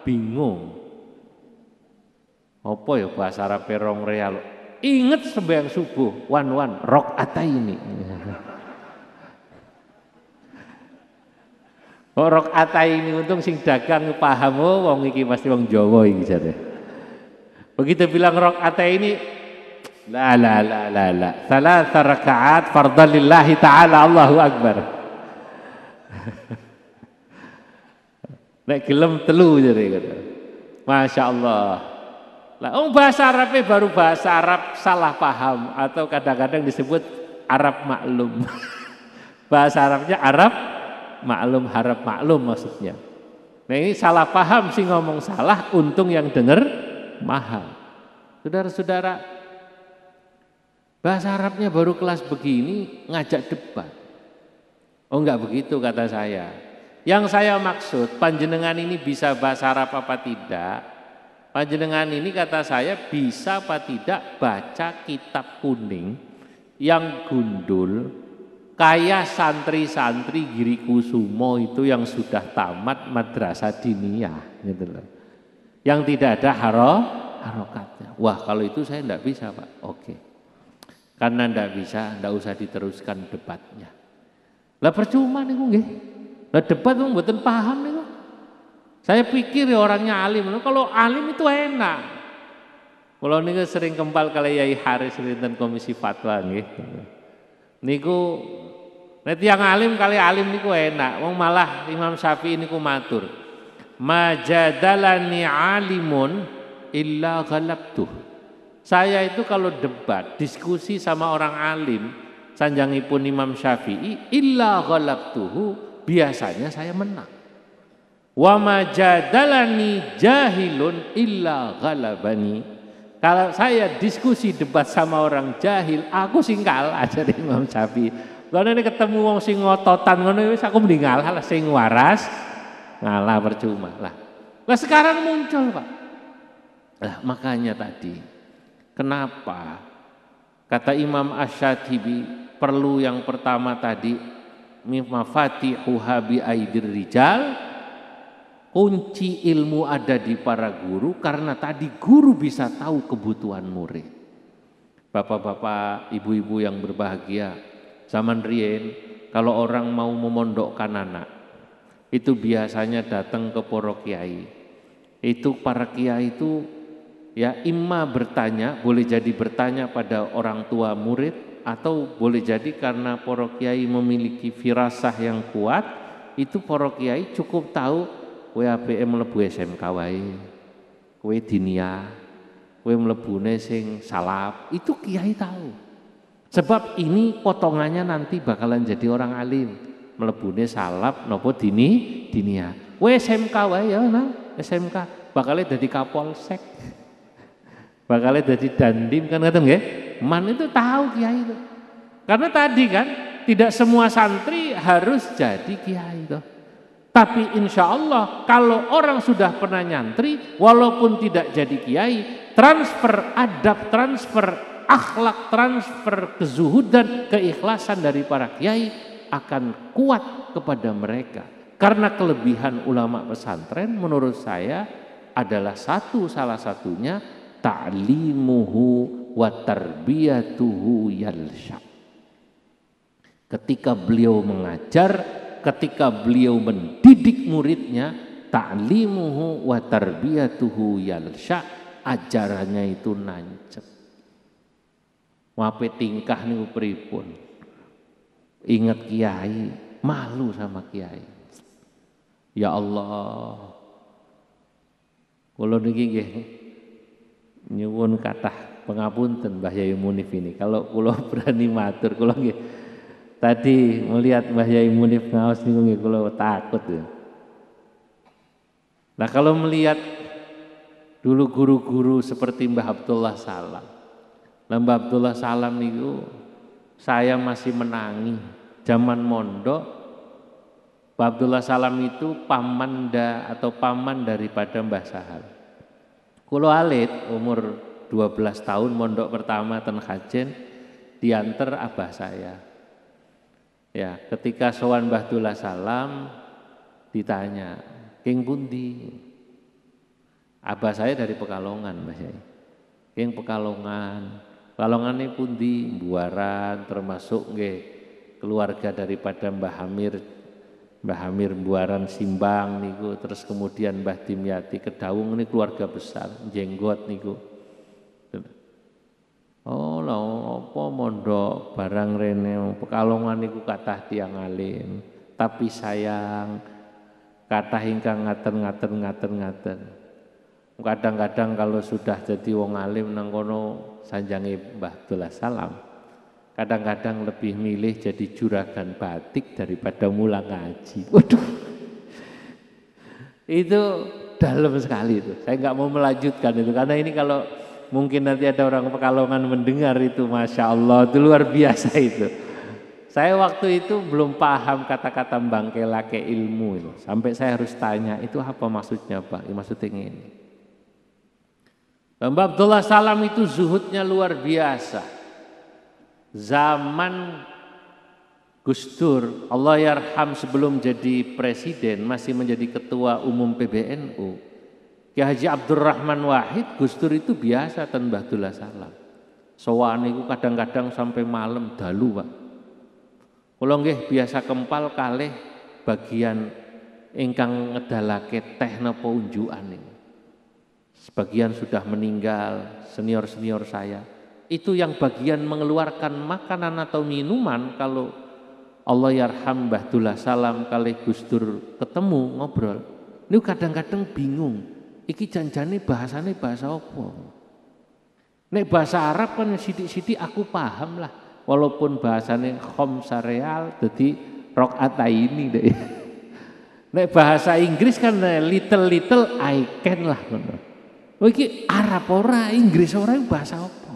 bingung. Apa ya bahasa Arab 2 real? Ingat sembahyang subuh, wan rakaataini. Oh rakaataini untung sing dagang paham oh wong iki pasti wong Jawa iki jare. Begitu bilang rakaataini la. Thalatha rakaat fardhan lillahi ta'ala, Allahu akbar. Nek gelem telu jare kata. Masya Allah. Lah bahasa Arabnya baru bahasa Arab salah paham atau kadang-kadang disebut Arab maklum. Bahasa Arabnya Arab maklum, harap maklum maksudnya. Nah ini salah paham sih ngomong salah, untung yang dengar mahal. Saudara-saudara, bahasa Arabnya baru kelas begini ngajak debat. Oh enggak begitu kata saya. Yang saya maksud panjenengan ini bisa bahasa Arab apa tidak? Panjenengan ini kata saya bisa apa tidak baca kitab kuning yang gundul kayak santri-santri Giri Kusumo itu yang sudah tamat madrasah diniyah gitu loh. Yang tidak ada harokatnya. Wah kalau itu saya enggak bisa Pak. Oke. Karena enggak bisa, enggak usah diteruskan debatnya. Lah percuma nih nggih. Lah debat mboten paham nih. Saya pikir ya orangnya alim. Kalau alim itu enak. Kalau niku sering kempal kali Yai Haris rinten komisi fatwa nggih. Niku nek tiyang alim kali alim niku enak. Wong malah Imam Syafi'i niku matur. Majadalani alimun illa ghalabtuh. Saya itu kalau debat, diskusi sama orang alim, sanjangipun Imam Syafi'i, illa ghalabtuhu, biasanya saya menang. Wa ma jadalani jahilun illa ghalabani. Kalau saya diskusi debat sama orang jahil, aku sing kalah, ajar Imam Syafi'i. Kalau ini ketemu wong sing ngototan ngono wis aku mending ngalah lah, sing waras ngalah percuma lah. Lah sekarang muncul, Pak. Lah makanya tadi kenapa kata Imam Asy-Syatibi perlu yang pertama tadi mafatihuha bi aidir rijal, kunci ilmu ada di para guru karena tadi guru bisa tahu kebutuhan murid. Bapak-bapak, ibu-ibu yang berbahagia, zaman rien kalau orang mau memondokkan anak itu biasanya datang ke poro kiai. Itu para kiai itu ya imma bertanya, boleh jadi bertanya pada orang tua murid, atau boleh jadi karena poro kiai memiliki firasah yang kuat, itu poro kiai cukup tahu kowe apike mlebu SMK wae, kowe diniyah, kowe mlebune sing salaf, itu kiai tahu. Sebab ini potongannya nanti bakalan jadi orang alim, mlebune salaf nopo diniyah. Kowe SMK wae ya nang SMK, bakalnya jadi kapolsek, bakalnya jadi dandim kan ngoten nggih. Man itu tahu kiai itu. Karena tadi kan tidak semua santri harus jadi kiai itu. Tapi insya Allah kalau orang sudah pernah nyantri, walaupun tidak jadi kiai, transfer adab, transfer akhlak, transfer kezuhudan, keikhlasan dari para kiai akan kuat kepada mereka. Karena kelebihan ulama pesantren menurut saya adalah salah satunya ta'limuhu wa tarbiyatuhu yalsha. Ketika beliau mengajar, ketika beliau mendidik muridnya, ta'limuhu wa tarbiyatuhu yalsha, ajarannya itu nancep. Wape tingkah niku pripun? Ingat kiai, malu sama kiai. Ya Allah, kula niki nggih nyuwun kathah pangapunten Mbah Yai Munif ini. Kalau kula berani matur, kula nggih tadi melihat Mbah Yai Munif ngaos niku nggih kula takut ya. Nah, kalau melihat dulu guru-guru seperti Mbah Abdullah Salam. Mbah Abdullah Salam niku saya masih menangi zaman mondok. Mbah Abdullah Salam itu pamanda atau paman daripada Mbah Sahal. Kulo alit umur 12 tahun mondok pertama ten Kajen diantar abah saya. Ya, ketika sowan Mbah Abdullah Salam ditanya, "King pundi?" Abah saya dari Pekalongan, Mbah Yai. "King Pekalongan." Pekalongane pundi? Buaran, termasuk nggih keluarga daripada Mbah Hamir Buaran Simbang niku, terus kemudian Mbah Dimyati Kedaung, ini keluarga besar, jenggot niku. Oh lha apa mondok barang rene Pekalongan niku kathah tiyang alim, tapi sayang kathah ingkang ngaten. Kadang-kadang kalau sudah jadi wong alim nang kono sanjange Mbah Abdullah Salam, kadang-kadang lebih milih jadi juragan batik daripada mulang ngaji. Waduh, itu dalam sekali itu. Saya nggak mau melanjutkan itu karena ini kalau mungkin nanti ada orang Pekalongan mendengar itu, masya Allah, itu luar biasa itu. Saya waktu itu belum paham kata-kata bangkelake ilmu itu, sampai saya harus tanya itu apa maksudnya Pak? Maksudnya ini. Mbah Abdullah Salam itu zuhudnya luar biasa. Zaman Gus Dur, Allah yarham, sebelum jadi presiden masih menjadi ketua umum PBNU, Ki Haji Abdurrahman Wahid, Gus Dur itu biasa ten Mbah Abdullah Salam. Sowan niku kadang-kadang sampai malam dalu, Pak. Kula nggih biasa kempal kalih bagian ingkang ngedalake teh napa unjukan niku. Sebagian sudah meninggal, senior-senior saya. Itu yang bagian mengeluarkan makanan atau minuman kalau Allah yarham Mbah Abdullah Salam kali Gus Dur ketemu ngobrol. Ini kadang-kadang bingung. Iki janjane bahasane bahasa apa? Nek bahasa Arab kan sidik-sidik aku paham lah. walaupun bahasanya khomsa real jadi rakaataini deh. Nek bahasa Inggris kan little I can lah ngono. Oh iki Arab ora, Inggris ora, bahasa apa?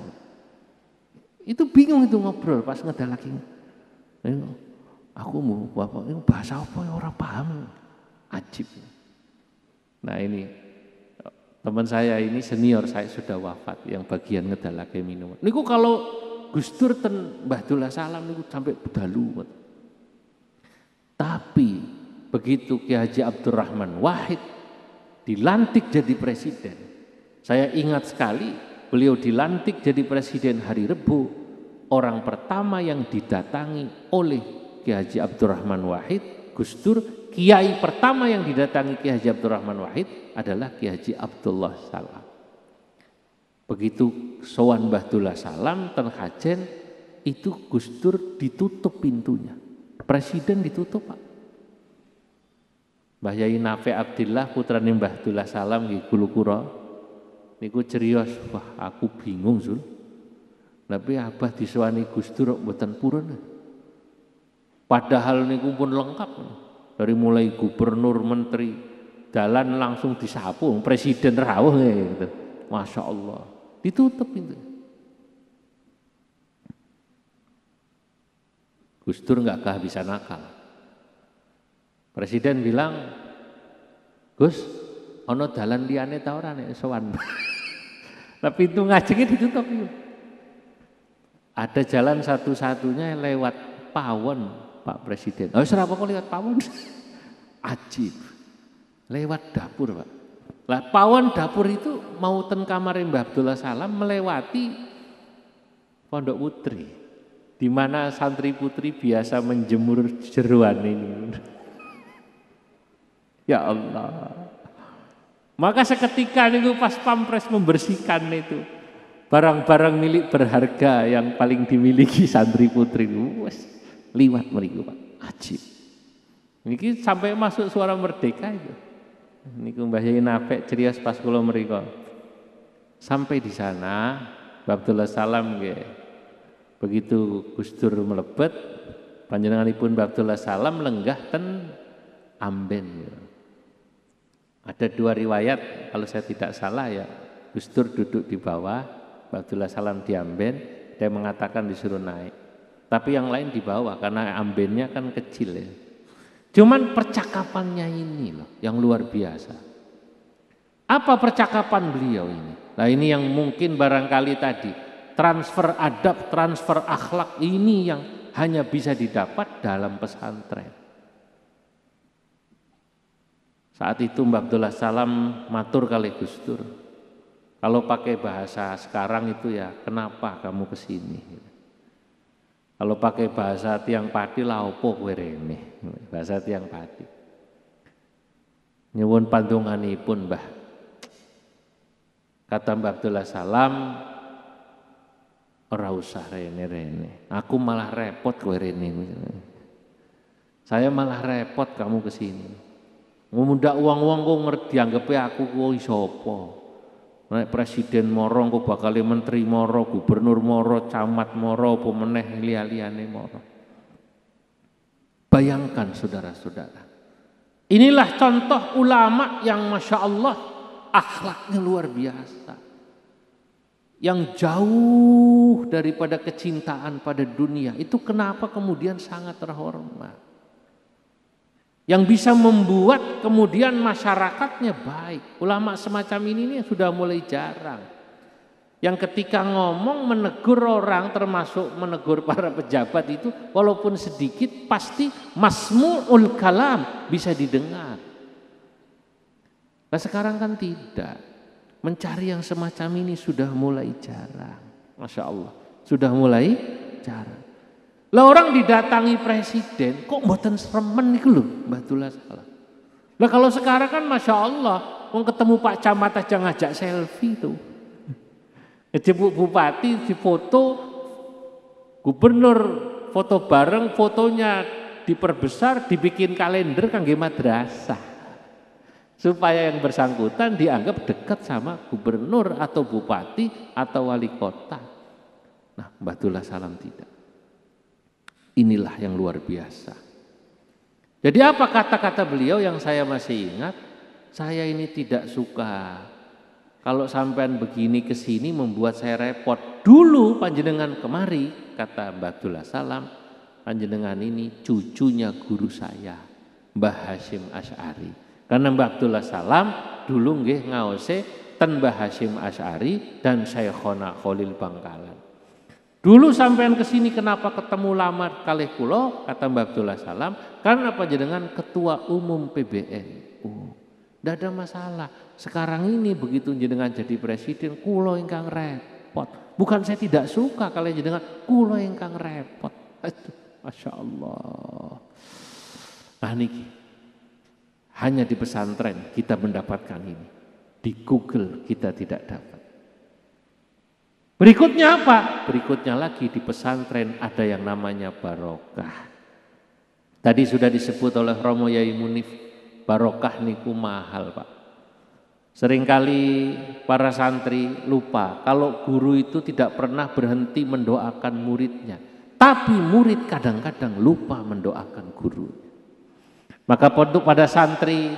Itu bingung itu ngobrol pas ngedalaki. Aku mau bapak ini bahasa apa ya orang paham. Ajib. Nah ini teman saya ini senior saya sudah wafat yang bagian ngedalake minuman. Niku kalau Gus Dur ten Mbah Dullah Salam niku sampai bedalu. Tapi begitu Ki Haji Abdurrahman Wahid dilantik jadi presiden, saya ingat sekali beliau dilantik jadi presiden hari Rebo, orang pertama yang didatangi oleh Ki Haji Abdurrahman Wahid, Gus Dur, kiai pertama yang didatangi Ki Haji Abdurrahman Wahid adalah Ki Haji Abdullah Salam. Begitu sowan Mbah Dullah Salam ten Kajen, itu Gus Dur ditutup pintunya. Presiden ditutup, Pak. Mbah Yai Nafi Abdillah putrane Mbah Dullah Salam nggih Kulukura niku cerios, wah aku bingung Zul. Tapi abah diswani Gus Dur mboten purun. Padahal niku pun lengkap. Dari mulai gubernur, menteri, jalan langsung disapu, presiden rawuh gitu. Masya Allah, ditutup itu. Gus Dur nggak kehabisan akal. Presiden bilang, Gus, ono dalan liyane ta ora nek sowan. Tapi itu ngajengnya ditutup itu. Ada jalan satu-satunya lewat Pawon, Pak Presiden. Oh, serapa kok lewat Pawon? Ajib. Lewat dapur, Pak. Lah Pawon dapur itu mau ten kamar Mbah Abdullah Salam melewati Pondok Putri, di mana santri putri biasa menjemur jeruan ini. Ya Allah. Maka seketika itu pas Pampres membersihkan itu barang-barang milik berharga yang paling dimiliki santri putri itu liwat mriku, Pak. Ajib. Niki sampai masuk suara merdeka itu. Niku Mbah Yai Nafek cerias pas kula mriku. Sampai di sana Mbah Abdullah Salam nggih. Begitu Gus Dur melebet, panjenenganipun Mbah Abdullah Salam lenggah ten Amben. Ada dua riwayat kalau saya tidak salah ya. Gus Dur duduk di bawah, Mbah Abdullah Salam di Amben, dia mengatakan disuruh naik. Tapi yang lain di bawah karena Ambennya kan kecil ya. Cuman percakapannya ini loh yang luar biasa. Apa percakapan beliau ini? Nah ini yang mungkin barangkali tadi transfer adab, transfer akhlak ini yang hanya bisa didapat dalam pesantren. Saat itu Mbah Abdullah Salam matur kali Gus Dur. Kalau pakai bahasa sekarang itu ya, kenapa kamu kesini? Kalau pakai bahasa tiang padi lah opo kowe rene. Bahasa tiang padi. Nyuwun pandonganipun, Mbah. Kata Mbah Abdullah Salam, ora usah rene-rene. Aku malah repot kowe rene. Saya malah repot kamu kesini. Ngumundak uang-uang kok ngerti anggape aku kuwi sapa. Nek presiden moro kok bakal menteri moro, gubernur moro, camat moro, apa meneh liya-liyane moro. Bayangkan saudara-saudara. Inilah contoh ulama yang Masya Allah akhlaknya luar biasa. Yang jauh daripada kecintaan pada dunia. Itu kenapa kemudian sangat terhormat. Yang bisa membuat kemudian masyarakatnya baik. Ulama semacam ini sudah mulai jarang. Yang ketika ngomong menegur orang termasuk menegur para pejabat itu walaupun sedikit pasti masmu'ul kalam bisa didengar. Nah sekarang kan tidak. Mencari yang semacam ini sudah mulai jarang. Masya Allah. Sudah mulai jarang. Lah orang didatangi presiden kok mboten sremen niku lho Mbah Dullah Salam. Lah kalau sekarang kan Masya Allah wong ketemu Pak Camat aja ngajak selfie tuh. Ngejebuk bupati difoto, gubernur foto bareng, fotonya diperbesar, dibikin kalender kangge madrasah. Supaya yang bersangkutan dianggap dekat sama gubernur atau bupati atau wali kota. Nah Mbah Dullah Salam tidak. Inilah yang luar biasa. Jadi apa kata-kata beliau yang saya masih ingat? Saya ini tidak suka kalau sampean begini kesini membuat saya repot. Dulu panjenengan kemari, kata Mbah Abdullah Salam, panjenengan ini cucunya guru saya, Mbah Hasyim Asy'ari. Karena Mbah Abdullah Salam dulu nggih ngaose ten Mbah Hasyim Asy'ari dan Syekhona Khalil Bangkalan. Dulu sampean kesini kenapa ketemu lamar kalih kula, kata Mbah Abdullah Salam, karena panjenengan ketua umum PBNU. Tidak ada masalah. Sekarang ini begitu jenengan jadi presiden, kula ingkang repot. Bukan saya tidak suka kalau jenengan, kula ingkang repot. Aduh, Masya Allah. Nah niki, hanya di pesantren kita mendapatkan ini. Di Google kita tidak dapat. Berikutnya apa? Berikutnya lagi di pesantren ada yang namanya barokah. Tadi sudah disebut oleh Romo Yai Munif, barokah niku mahal Pak. Seringkali para santri lupa kalau guru itu tidak pernah berhenti mendoakan muridnya. Tapi murid kadang-kadang lupa mendoakan guru. Maka pondok pada santri,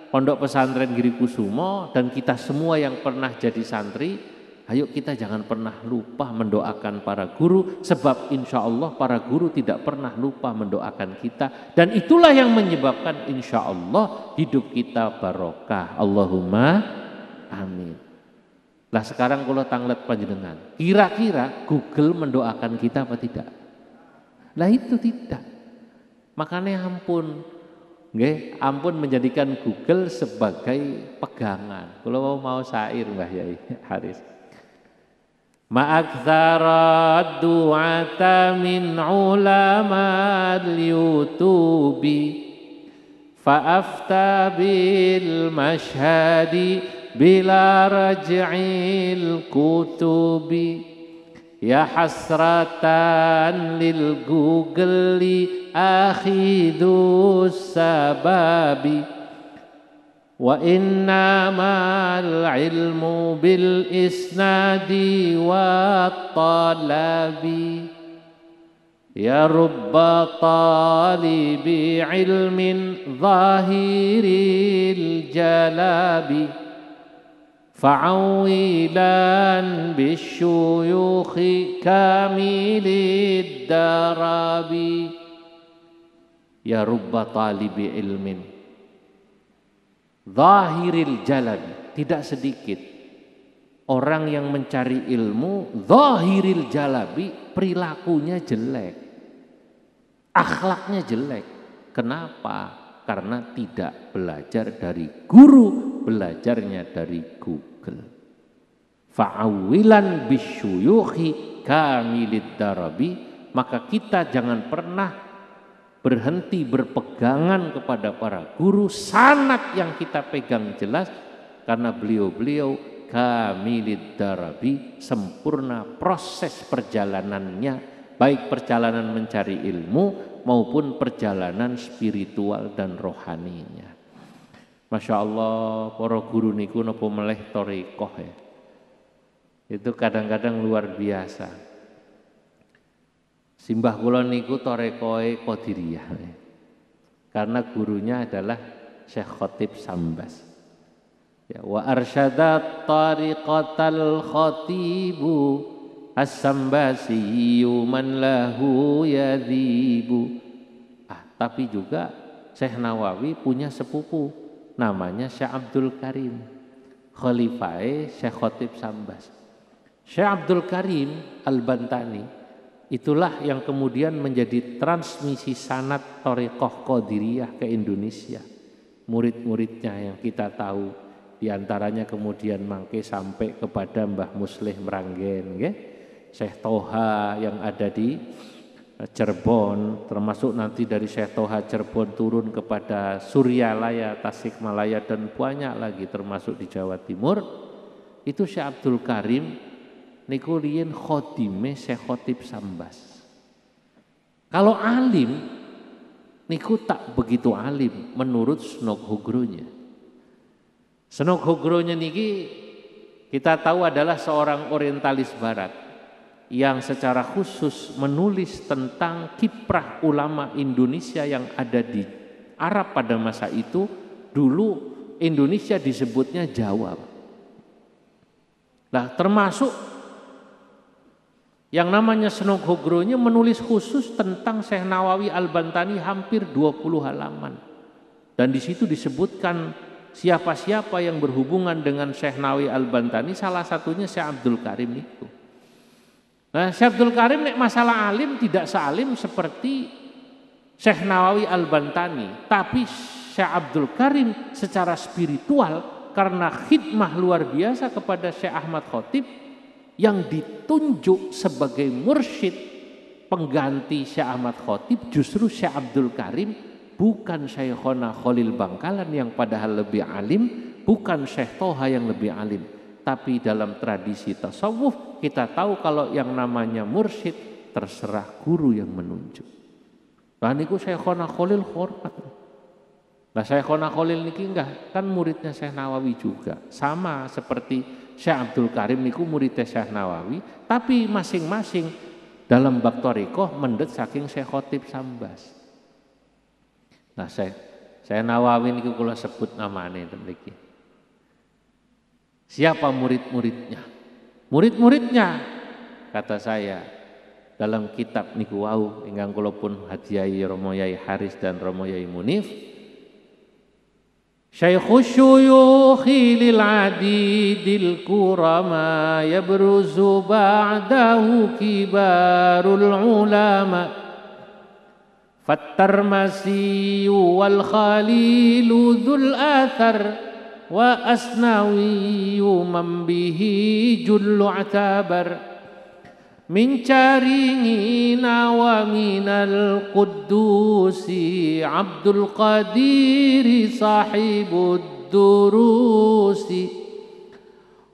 pondok pesantren Giri Kusumo dan kita semua yang pernah jadi santri, ayo kita jangan pernah lupa mendoakan para guru, sebab insya Allah para guru tidak pernah lupa mendoakan kita, dan itulah yang menyebabkan insya Allah hidup kita barokah. Allahumma amin. Lah sekarang kalau tanglet panjenengan, kira-kira Google mendoakan kita apa tidak? Lah itu tidak. Makanya ampun, nggih, ampun menjadikan Google sebagai pegangan. Kalau mau syair Mbah Yai Haris. Ma'aktsara du'ata min ulama al-yutubi fa'afta bil mashhadi bila raj'il kutubi ya hasratan lil Google akhidu sababi wa innamal ilmu bil isnadi wa talabi ya rubba talibi ilmin zahiril jalabi fa'awilan bisyuyukhi kamilid darabi ya rubba talibi ilmin zahiril jalabi, tidak sedikit orang yang mencari ilmu zahiril jalabi, perilakunya jelek, akhlaknya jelek. Kenapa? Karena tidak belajar dari guru, belajarnya dari Google. Fa'awilan bisyuyukhi kamilid darabi, maka kita jangan pernah berhenti berpegangan kepada para guru, sanad yang kita pegang jelas, karena beliau-beliau kamilid darabi, sempurna proses perjalanannya, baik perjalanan mencari ilmu maupun perjalanan spiritual dan rohaninya. Masya Allah, para guru niku napa meleh thariqah ya. Itu kadang-kadang luar biasa. Simbah kula niku thariqahe Qadiriyah. Karena gurunya adalah Syekh Khatib Sambas. Ya, wa arsyadat tariqatal khatibu as-sambasi man lahu yadhibu. Tapi juga Syekh Nawawi punya sepupu namanya Syekh Abdul Karim, khalifah Syekh Khatib Sambas. Syekh Abdul Karim Al-Bantani itulah yang kemudian menjadi transmisi sanad thariqah Qadiriyah ke Indonesia. Murid-muridnya yang kita tahu, diantaranya kemudian mangke sampai kepada Mbah Muslih Meranggen, nggih. Syekh Toha yang ada di Cirebon, termasuk nanti dari Syekh Toha Cirebon turun kepada Suryalaya, Tasikmalaya dan banyak lagi termasuk di Jawa Timur. Itu Syekh Abdul Karim niku riyen khodime Syekh Khatib Sambas. Kalau alim niku tak begitu alim menurut Snok Hogronya. Snok Hogronya niki kita tahu adalah seorang orientalis barat. yang secara khusus menulis tentang kiprah ulama Indonesia yang ada di Arab pada masa itu. Dulu Indonesia disebutnya Jawa. Nah, termasuk yang namanya Senok Hogronya menulis khusus tentang Syekh Nawawi Al-Bantani hampir 20 halaman. Dan di situ disebutkan siapa-siapa yang berhubungan dengan Syekh Nawawi Al-Bantani, salah satunya Syekh Abdul Karim itu. Nah, Syekh Abdul Karim nek masalah alim tidak sealim seperti Syekh Nawawi Al-Bantani, tapi Syekh Abdul Karim secara spiritual karena khidmah luar biasa kepada Syekh Ahmad Khotib yang ditunjuk sebagai mursyid pengganti Syekh Ahmad Khotib justru Syekh Abdul Karim, bukan Syekhona Khalil Bangkalan yang padahal lebih alim, bukan Syekh Toha yang lebih alim. Tapi dalam tradisi tasawuf kita tahu kalau yang namanya mursyid terserah guru yang menunjuk. Nah niku Syekhona Khalil hormat. Nah Syekhona Khalil niki enggak, kan muridnya Syekh Nawawi juga. Sama seperti Syekh Abdul Karim niku muridnya Syekh Nawawi, tapi masing-masing dalam bab thariqah mendet saking Syekh Khotib Sambas. Nah, Syekh Nawawi niku kula sebut namane mriki. Siapa murid-muridnya? Murid-muridnya kata saya dalam kitab niku wau ingkang kula pun hadiahi Romo Yai Haris dan Romo Yai Munif. Syaikhus syuyukhi lil adidil kurama yabruzu ba'dahu kibarul ulama fattarmasi wal khalilu dhul athar wa asnawi man bihi jullu atabar min caringina wa minal quddusi Abdul Qadiri sahibud durusi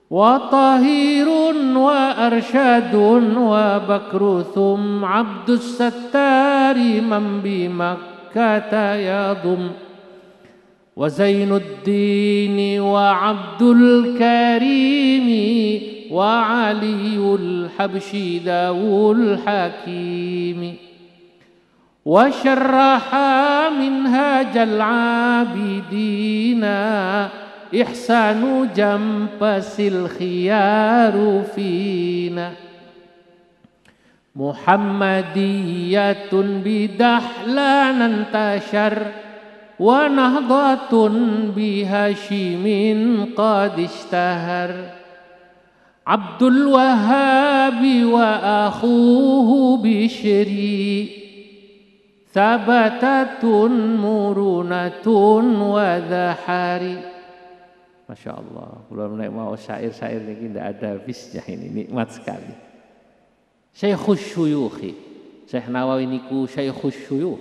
wa tahirun wa arsyadun wa bakruthum Abdus Sattari man bi Makkata yadum wa Zainuddin wa Abdul Karimi wa Aliul Habsyi Dawul Hakimi wa syarraha minhajal abidina ihsanu jampasil khiyaru fina Muhammadiyatun bidahlan tashar wa nahdhatun bihashimin qad ishtahar Abdul Wahhabi wa akhuhu Bishri Thabatatun murunatun wa dhahari. Masya Allah, kalau mau syair-syair ini tidak ada habisnya, ini nikmat sekali. Syaikhus syuyukhi, Syekh Nawawi niku Syaikhus syuyukh,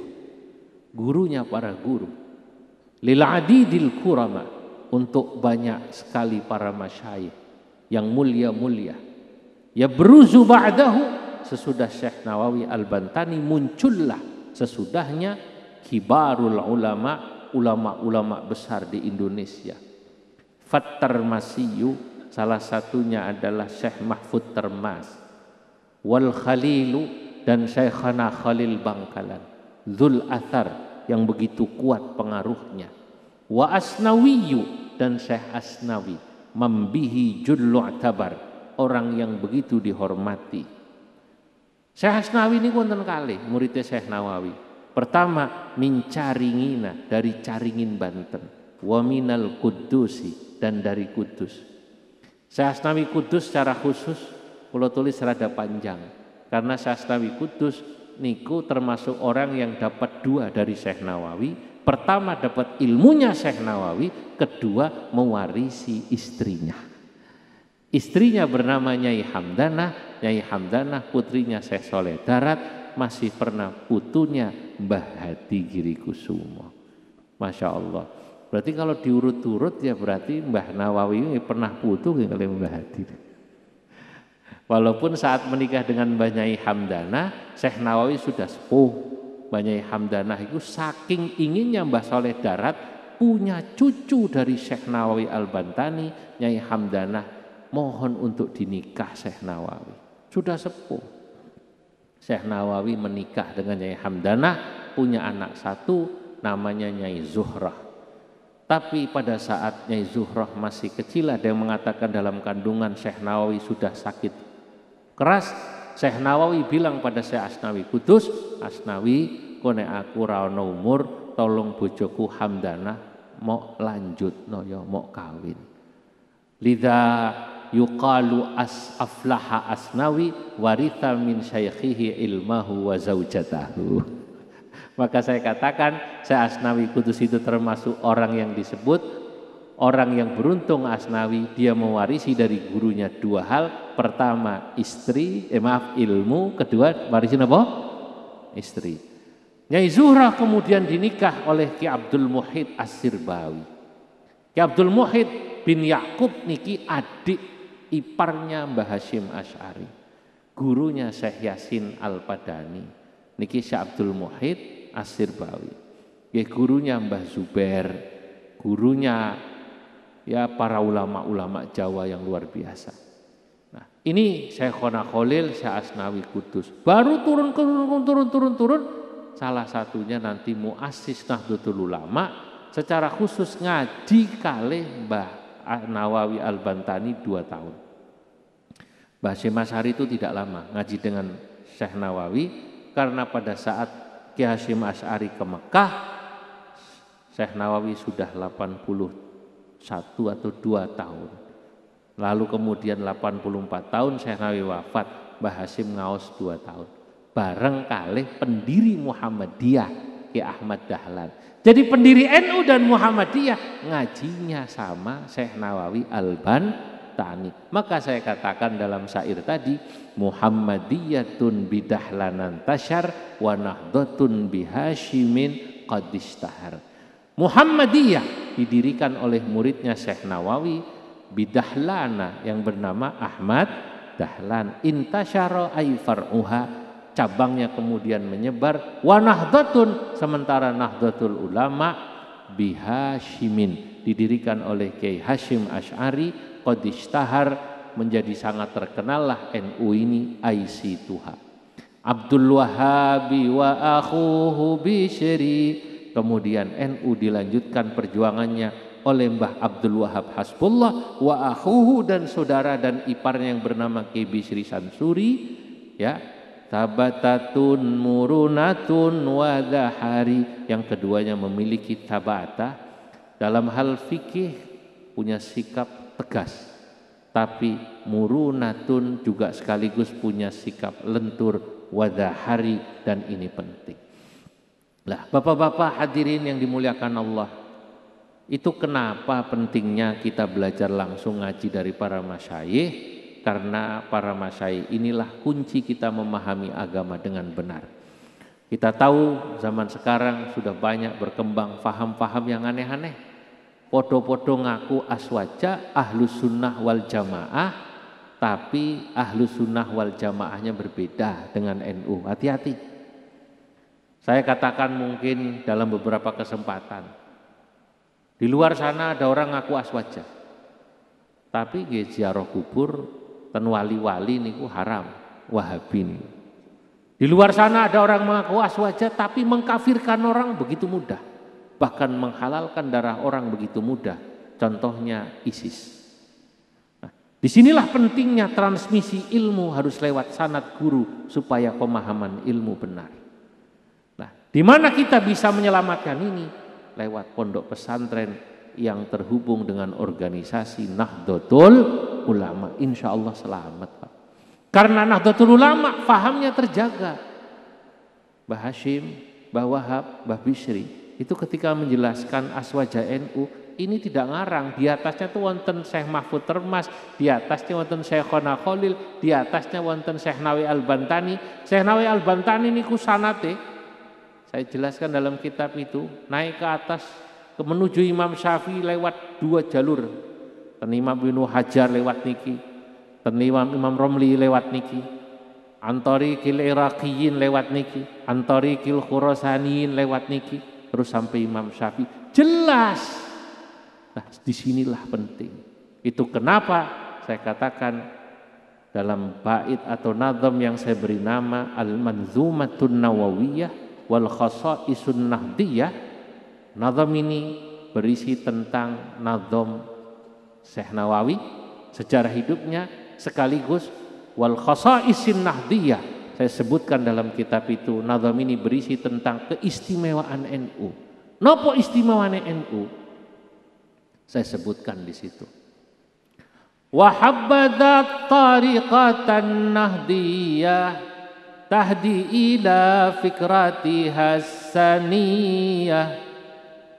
gurunya para guru. Lil adidil kurama, untuk banyak sekali para masyayikh yang mulia-mulia. Ya beruzu ba'dahu, sesudah Syekh Nawawi Al-Bantani muncullah sesudahnya kibarul ulama, ulama-ulama besar di Indonesia. Fattarmasiyu, salah satunya adalah Syekh Mahfud Termas. Wal Khalilu, dan Syekhana Khalil Bangkalan. Dzul Athar, yang begitu kuat pengaruhnya. Wa Asnawiyu, dan Syekh Asnawi. Mambihi jullu atabar, orang yang begitu dihormati. Syekh Asnawi ini wonten kalih muridnya Syekh Nawawi. Pertama min Caringina, dari Caringin Banten, wa minal Qudusi, dan dari Kudus. Syekh Asnawi Kudus secara khusus kula tulis rada panjang karena Syekh Asnawi Kudus niku termasuk orang yang dapat dua dari Syekh Nawawi. Pertama dapat ilmunya Syekh Nawawi, kedua mewarisi istrinya. Istrinya bernama Nyai Hamdanah, Nyai Hamdanah putrinya Syekh Soleh Darat, masih pernah putunya Mbah Hadi Girikusumo. Masya Allah. Berarti kalau diurut-urut ya berarti Mbah Nawawi pernah putu oleh Mbah Hadi. Walaupun saat menikah dengan Mbah Nyai Hamdanah, Syekh Nawawi sudah sepuh. Mbah Nyai Hamdanah itu saking inginnya Mbah Soleh Darat punya cucu dari Syekh Nawawi Al-Bantani, Nyai Hamdanah mohon untuk dinikah Syekh Nawawi. sudah sepuh. Syekh Nawawi menikah dengan Nyai Hamdanah, punya anak satu namanya Nyai Zuhrah. Tapi pada saat Nyai Zuhrah masih kecil, ada yang mengatakan dalam kandungan Syekh Nawawi sudah sakit keras. Syekh Nawawi bilang pada Syekh Asnawi Kudus, Asnawi, kone aku ra ono umur, tolong bojoku Hamdanah mau lanjut no ya mau kawin. Lidha yuqalu aflaha Asnawi waritha min syaikhihi ilmahu wa zaujatahu. Maka saya katakan Syekh Asnawi Kudus itu termasuk orang yang disebut orang yang beruntung. Asnawi, dia mewarisi dari gurunya dua hal. Pertama ilmu, kedua warisin apa? Istri. Nyai Zuhrah kemudian dinikah oleh Ki Abdul Muhid As-Sirbawi. Ki Abdul Muhid bin Yakub niki adik iparnya Mbah Hasyim Asy'ari. Gurunya Syekh Yasin Al-Padani. Niki Syekh Abdul Muhid As-Sirbawi. Ya, gurunya Mbah Zubair, gurunya ya para ulama-ulama Jawa yang luar biasa. Nah, ini Syekhona Khalil, Syekh Asnawi Kudus. Baru turun. Salah satunya nanti muassis Nahdlatul Ulama, secara khusus ngaji kalih Mbah Nawawi Al-Bantani 2 tahun. Mbah Hasyim Asy'ari itu tidak lama ngaji dengan Syekh Nawawi, karena pada saat Ki Hasyim Asy'ari ke Mekah, Syekh Nawawi sudah 81 atau 2 tahun. Lalu kemudian 84 tahun Syekh Nawawi wafat, Mbah Hasyim ngaos 2 tahun. Bareng kalih pendiri Muhammadiyah Ki Ahmad Dahlan. Jadi pendiri NU dan Muhammadiyah ngajinya sama Syekh Nawawi Al-Bantani. Maka saya katakan dalam syair tadi, Muhammadiyatun bidahlanan tasyar wa nahdhatun bihasyimin qad istahar. Muhammadiyah didirikan oleh muridnya Syekh Nawawi bidahlana yang bernama Ahmad Dahlan. Intasyara ay far'uha, cabangnya kemudian menyebar. Wa nahdhatun, sementara Nahdlatul Ulama bihasyimin didirikan oleh Kiai Hasyim Asy'ari qad ishtahar, menjadi sangat terkenal lah NU ini aisi Tuha. Abdul Wahhabi wa akhuhu Bisyri, kemudian NU dilanjutkan perjuangannya oleh Mbah Abdul Wahhab Hasbullah wa akhuhu, dan saudara dan iparnya yang bernama Kiai Bisyri Sansuri, ya. Tabatatun murunatun wadahari, yang keduanya memiliki tabata dalam hal fikih, punya sikap tegas, tapi murunatun juga sekaligus punya sikap lentur, wadahari, dan ini penting. Lah, bapak-bapak hadirin yang dimuliakan Allah, itu kenapa pentingnya kita belajar langsung ngaji dari para masyayikh? Karena para masyayikh inilah kunci kita memahami agama dengan benar. Kita tahu zaman sekarang sudah banyak berkembang faham-faham yang aneh-aneh. Podo-podo ngaku aswaja ahlus sunnah wal jamaah, tapi ahlus sunnah wal jamaahnya berbeda dengan NU. Hati-hati. Saya katakan mungkin dalam beberapa kesempatan, di luar sana ada orang ngaku aswaja, tapi ziarah kubur ten wali-wali niku haram, Wahabi niku. Di luar sana ada orang mengaku aswaja tapi mengkafirkan orang begitu mudah, bahkan menghalalkan darah orang begitu mudah. Contohnya ISIS. Nah, disinilah pentingnya transmisi ilmu harus lewat sanad guru supaya pemahaman ilmu benar. Nah, di mana kita bisa menyelamatkan ini? Lewat pondok pesantren yang terhubung dengan organisasi Nahdlatul Ulama. Insya Allah selamat, Pak. Karena Nahdlatul Ulama fahamnya terjaga. Mbah Hasyim, Mbah Wahab, Mbah Bisyri itu ketika menjelaskan aswaja NU ini tidak ngarang. Di atasnya tuh wonten Syekh Mahfud Termas, di atasnya wonten Syekhona Khalil, di atasnya wonten Syekh Nawawi Al-Bantani. Syekh Nawawi Al-Bantani niku sanate, saya jelaskan dalam kitab itu, naik ke atas menuju Imam Syafi'i lewat 2 jalur. Ten Imam Ibnu Hajar lewat niki, ten Imam Romli lewat niki, Antori kil Iraqiyin lewat niki, Antori kil Khurasaniyin lewat niki, terus sampai Imam Syafi'i. Jelas. Nah, disinilah penting. Itu kenapa saya katakan dalam bait atau nazam yang saya beri nama Al-Manzumatun Nawawiyah wal Khasaisun Nahdiyah. Nazam ini berisi tentang nazam Syekh Nawawi, sejarah hidupnya, sekaligus wal Khasaisin Nahdiyah. Saya sebutkan dalam kitab itu, nazam ini berisi tentang keistimewaan NU. Nopo istimewaan NU? Saya sebutkan di situ. Wa habbadat tariqatan nahdiyah tahdi ila fikrati hasaniyah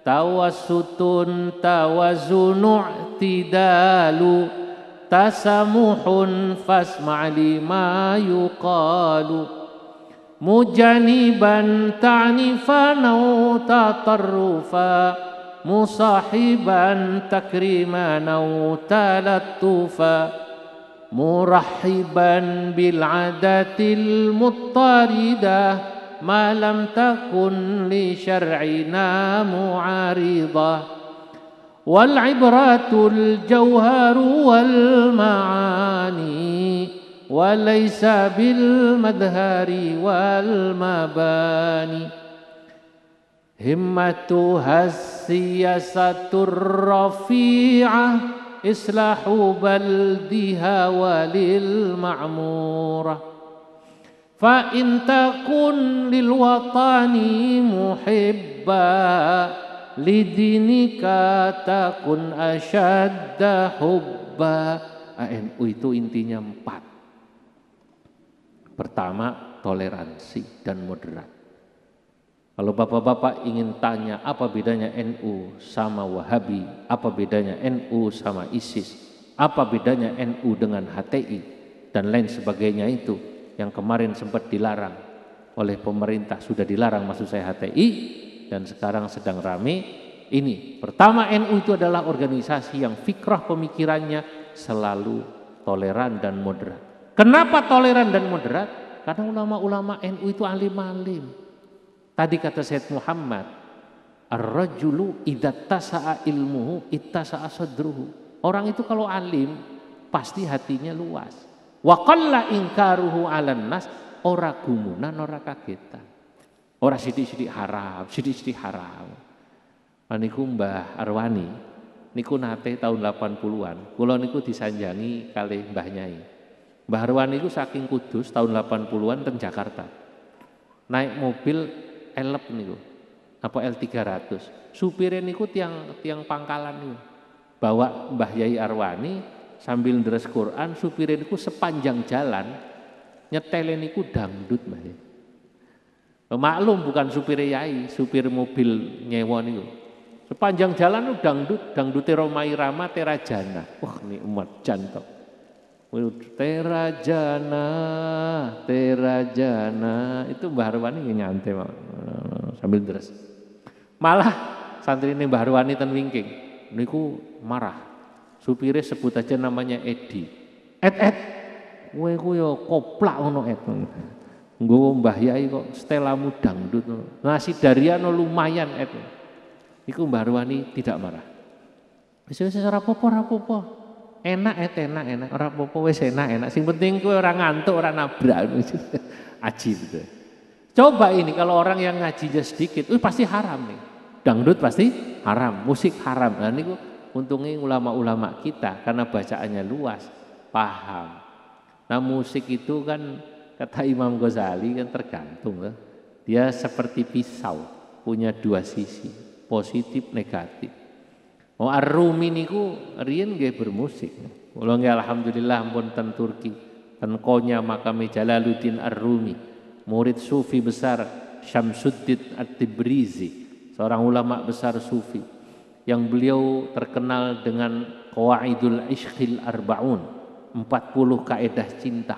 tawassutun tawazunu i'tidalu tasamuhun fasma' lima yuqalu mujaniban ta'nifan aw tatarrufa musahiban takriman aw talattufa murahiban bil adatil muttaridah ma lam takun li syar'ina mu'aridah wal ibratul jawharu wal ma'ani wa laysa bil madhari wal mabani himmatuha siyasatur rafi'ah islahu baldiha walil ma'murah fa in takun lil watani muhibba lidinika takun asyadda hubba. NU itu intinya 4. Pertama, toleransi dan moderat. Kalau bapak-bapak ingin tanya apa bedanya NU sama Wahabi, apa bedanya NU sama ISIS, apa bedanya NU dengan HTI dan lain sebagainya, itu yang kemarin sempat dilarang oleh pemerintah, sudah dilarang maksud saya HTI, dan sekarang sedang rame ini. Pertama, NU itu adalah organisasi yang fikrah pemikirannya selalu toleran dan moderat. Kenapa toleran dan moderat? Karena ulama-ulama NU itu alim-alim. Tadi kata Sayyid Muhammad, ar-rajulu idza tasa'a ilmuhu ittasa'a sadruhu. Orang itu kalau alim pasti hatinya luas. Wa qalla inkaruhu 'alan nas, ora gumunan ora kagetan. Ora sithik-sithik haram, sithik-sithik haram. Niku Mbah Arwani niku nate tahun 80-an. Kula niku disanjangi kalih Mbah Nyai. Mbah Arwani niku saking Kudus tahun 80-an teng Jakarta. Naik mobil elep niku, apa L300. Supire niku tiang pangkalan niku. Bawa Mbah Yai Arwani sambil ndres Quran, supire niku sepanjang jalan nyetele niku dangdut, Mbah. Maklum bukan supir Yai, supir mobil nyewa niku. Sepanjang jalan dangdut, dangdute Romai Rama Terajana. Wah, nikmat jantok. Terajana, Terajana, itu Mbah Arwani nyantai sambil deres. Malah santri ini Mbah Arwani ten Wingking niku marah. Supire sebut aja namanya Edi. Kowe ku yo koplak ngono nggo Mbah Yai kok stelamu dangdut. Nasi Daryano lumayan Iku Mbah Arwani tidak marah. Wis ora apa-apa. Enak ora apa-apa, wis enak. Sing penting kowe ora ngantuk, ora nabrak. Aji gitu. Coba ini kalau orang yang ngajinya sedikit, pasti haram nih. Dangdut pasti haram, musik haram. Nah niku untungnya ulama-ulama kita karena bacaannya luas, paham. Nah musik itu kan kata Imam Ghazali kan tergantung lah. Dia seperti pisau, punya 2 sisi, positif negatif. Oh Ar-Rumi niku riyen nggih bermusik. Kula nggih alhamdulillah ampun ten Turki, ten Konya makame Jalaluddin Ar-Rumi, murid sufi besar Syamsuddin At-Tibrizi, seorang ulama besar sufi yang beliau terkenal dengan Qawaidul Ishqil Arba'un, 40 kaidah cinta.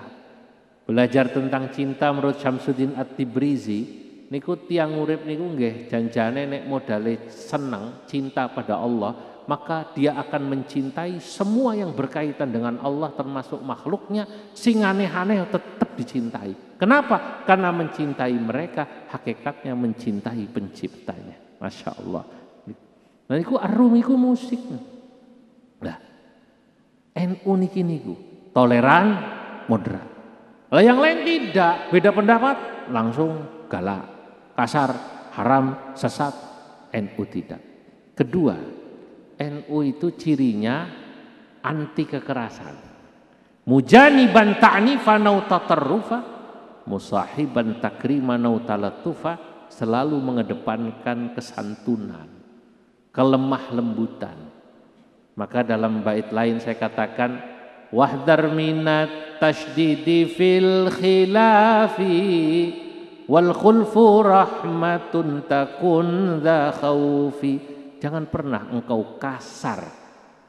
Belajar tentang cinta menurut Syamsuddin At-Tibrizi niku tiang urip niku nggih janjane nek modale seneng cinta pada Allah, maka dia akan mencintai semua yang berkaitan dengan Allah termasuk makhluknya, sing aneh-aneh tetap dicintai. Kenapa? Karena mencintai mereka hakikatnya mencintai penciptanya. Masya Allah. Nah niku Ar-Rumi niku musik. Nah NU niki niku toleran, moderat. Kalau yang lain tidak, beda pendapat, langsung galak, kasar, haram, sesat. NU tidak. Kedua, NU itu cirinya anti kekerasan. Mujaniban ta'nifa nau tatarrufa, musahiban takrima nau talatufa, selalu mengedepankan kesantunan, kelemah lembutan. Maka dalam bait lain saya katakan, wahdar minat tashdidi fil khilafi wal khulfu rahmatun takun dha khaufi. Jangan pernah engkau kasar,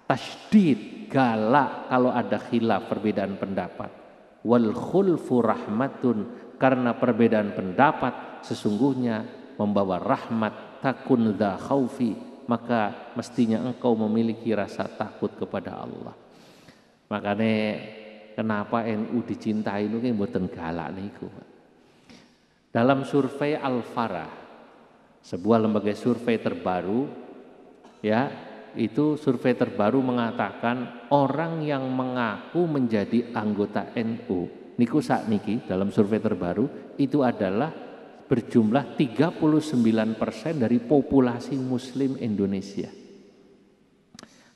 tasydid, galak kalau ada khilaf, perbedaan pendapat. Wal khulfu rahmatun, karena perbedaan pendapat sesungguhnya membawa rahmat, takun dha khaufi, maka mestinya engkau memiliki rasa takut kepada Allah. Makanya kenapa NU dicintai itu kan mboten galak niku. Dalam survei Al-Farah, sebuah lembaga survei terbaru, ya, itu survei terbaru mengatakan orang yang mengaku menjadi anggota NU niku sakniki dalam survei terbaru itu adalah berjumlah 39% dari populasi muslim Indonesia.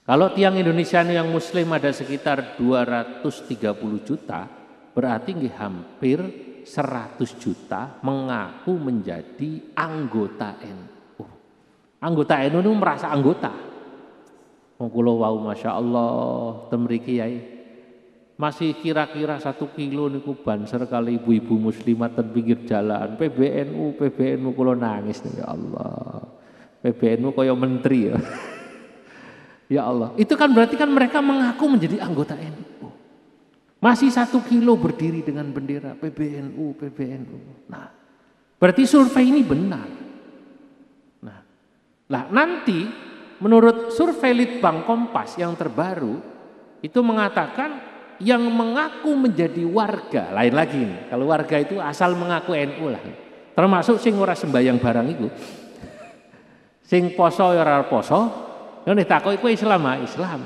Kalau tiang Indonesia yang muslim ada sekitar 230 juta, berarti hampir 100 juta mengaku menjadi anggota NU. Anggota NU itu merasa anggota. Kula wau Masya Allah temriki yai masih kira-kira 1 kilo niku banser kali ibu-ibu muslimat ten pinggir jalan. PBNU kula nangis nih, ya Allah. PBNU kaya menteri ya. Ya Allah, itu kan berarti kan mereka mengaku menjadi anggota NU. Masih 1 kilo berdiri dengan bendera PBNU. Nah, berarti survei ini benar. Nah, nanti menurut survei Litbang Kompas yang terbaru itu mengatakan yang mengaku menjadi warga, lain lagi nih. Kalau warga itu asal mengaku NU lah. Termasuk sing ora sembayang barang itu. Sing poso ora poso, nek takoki kowe Islam ah, Islam.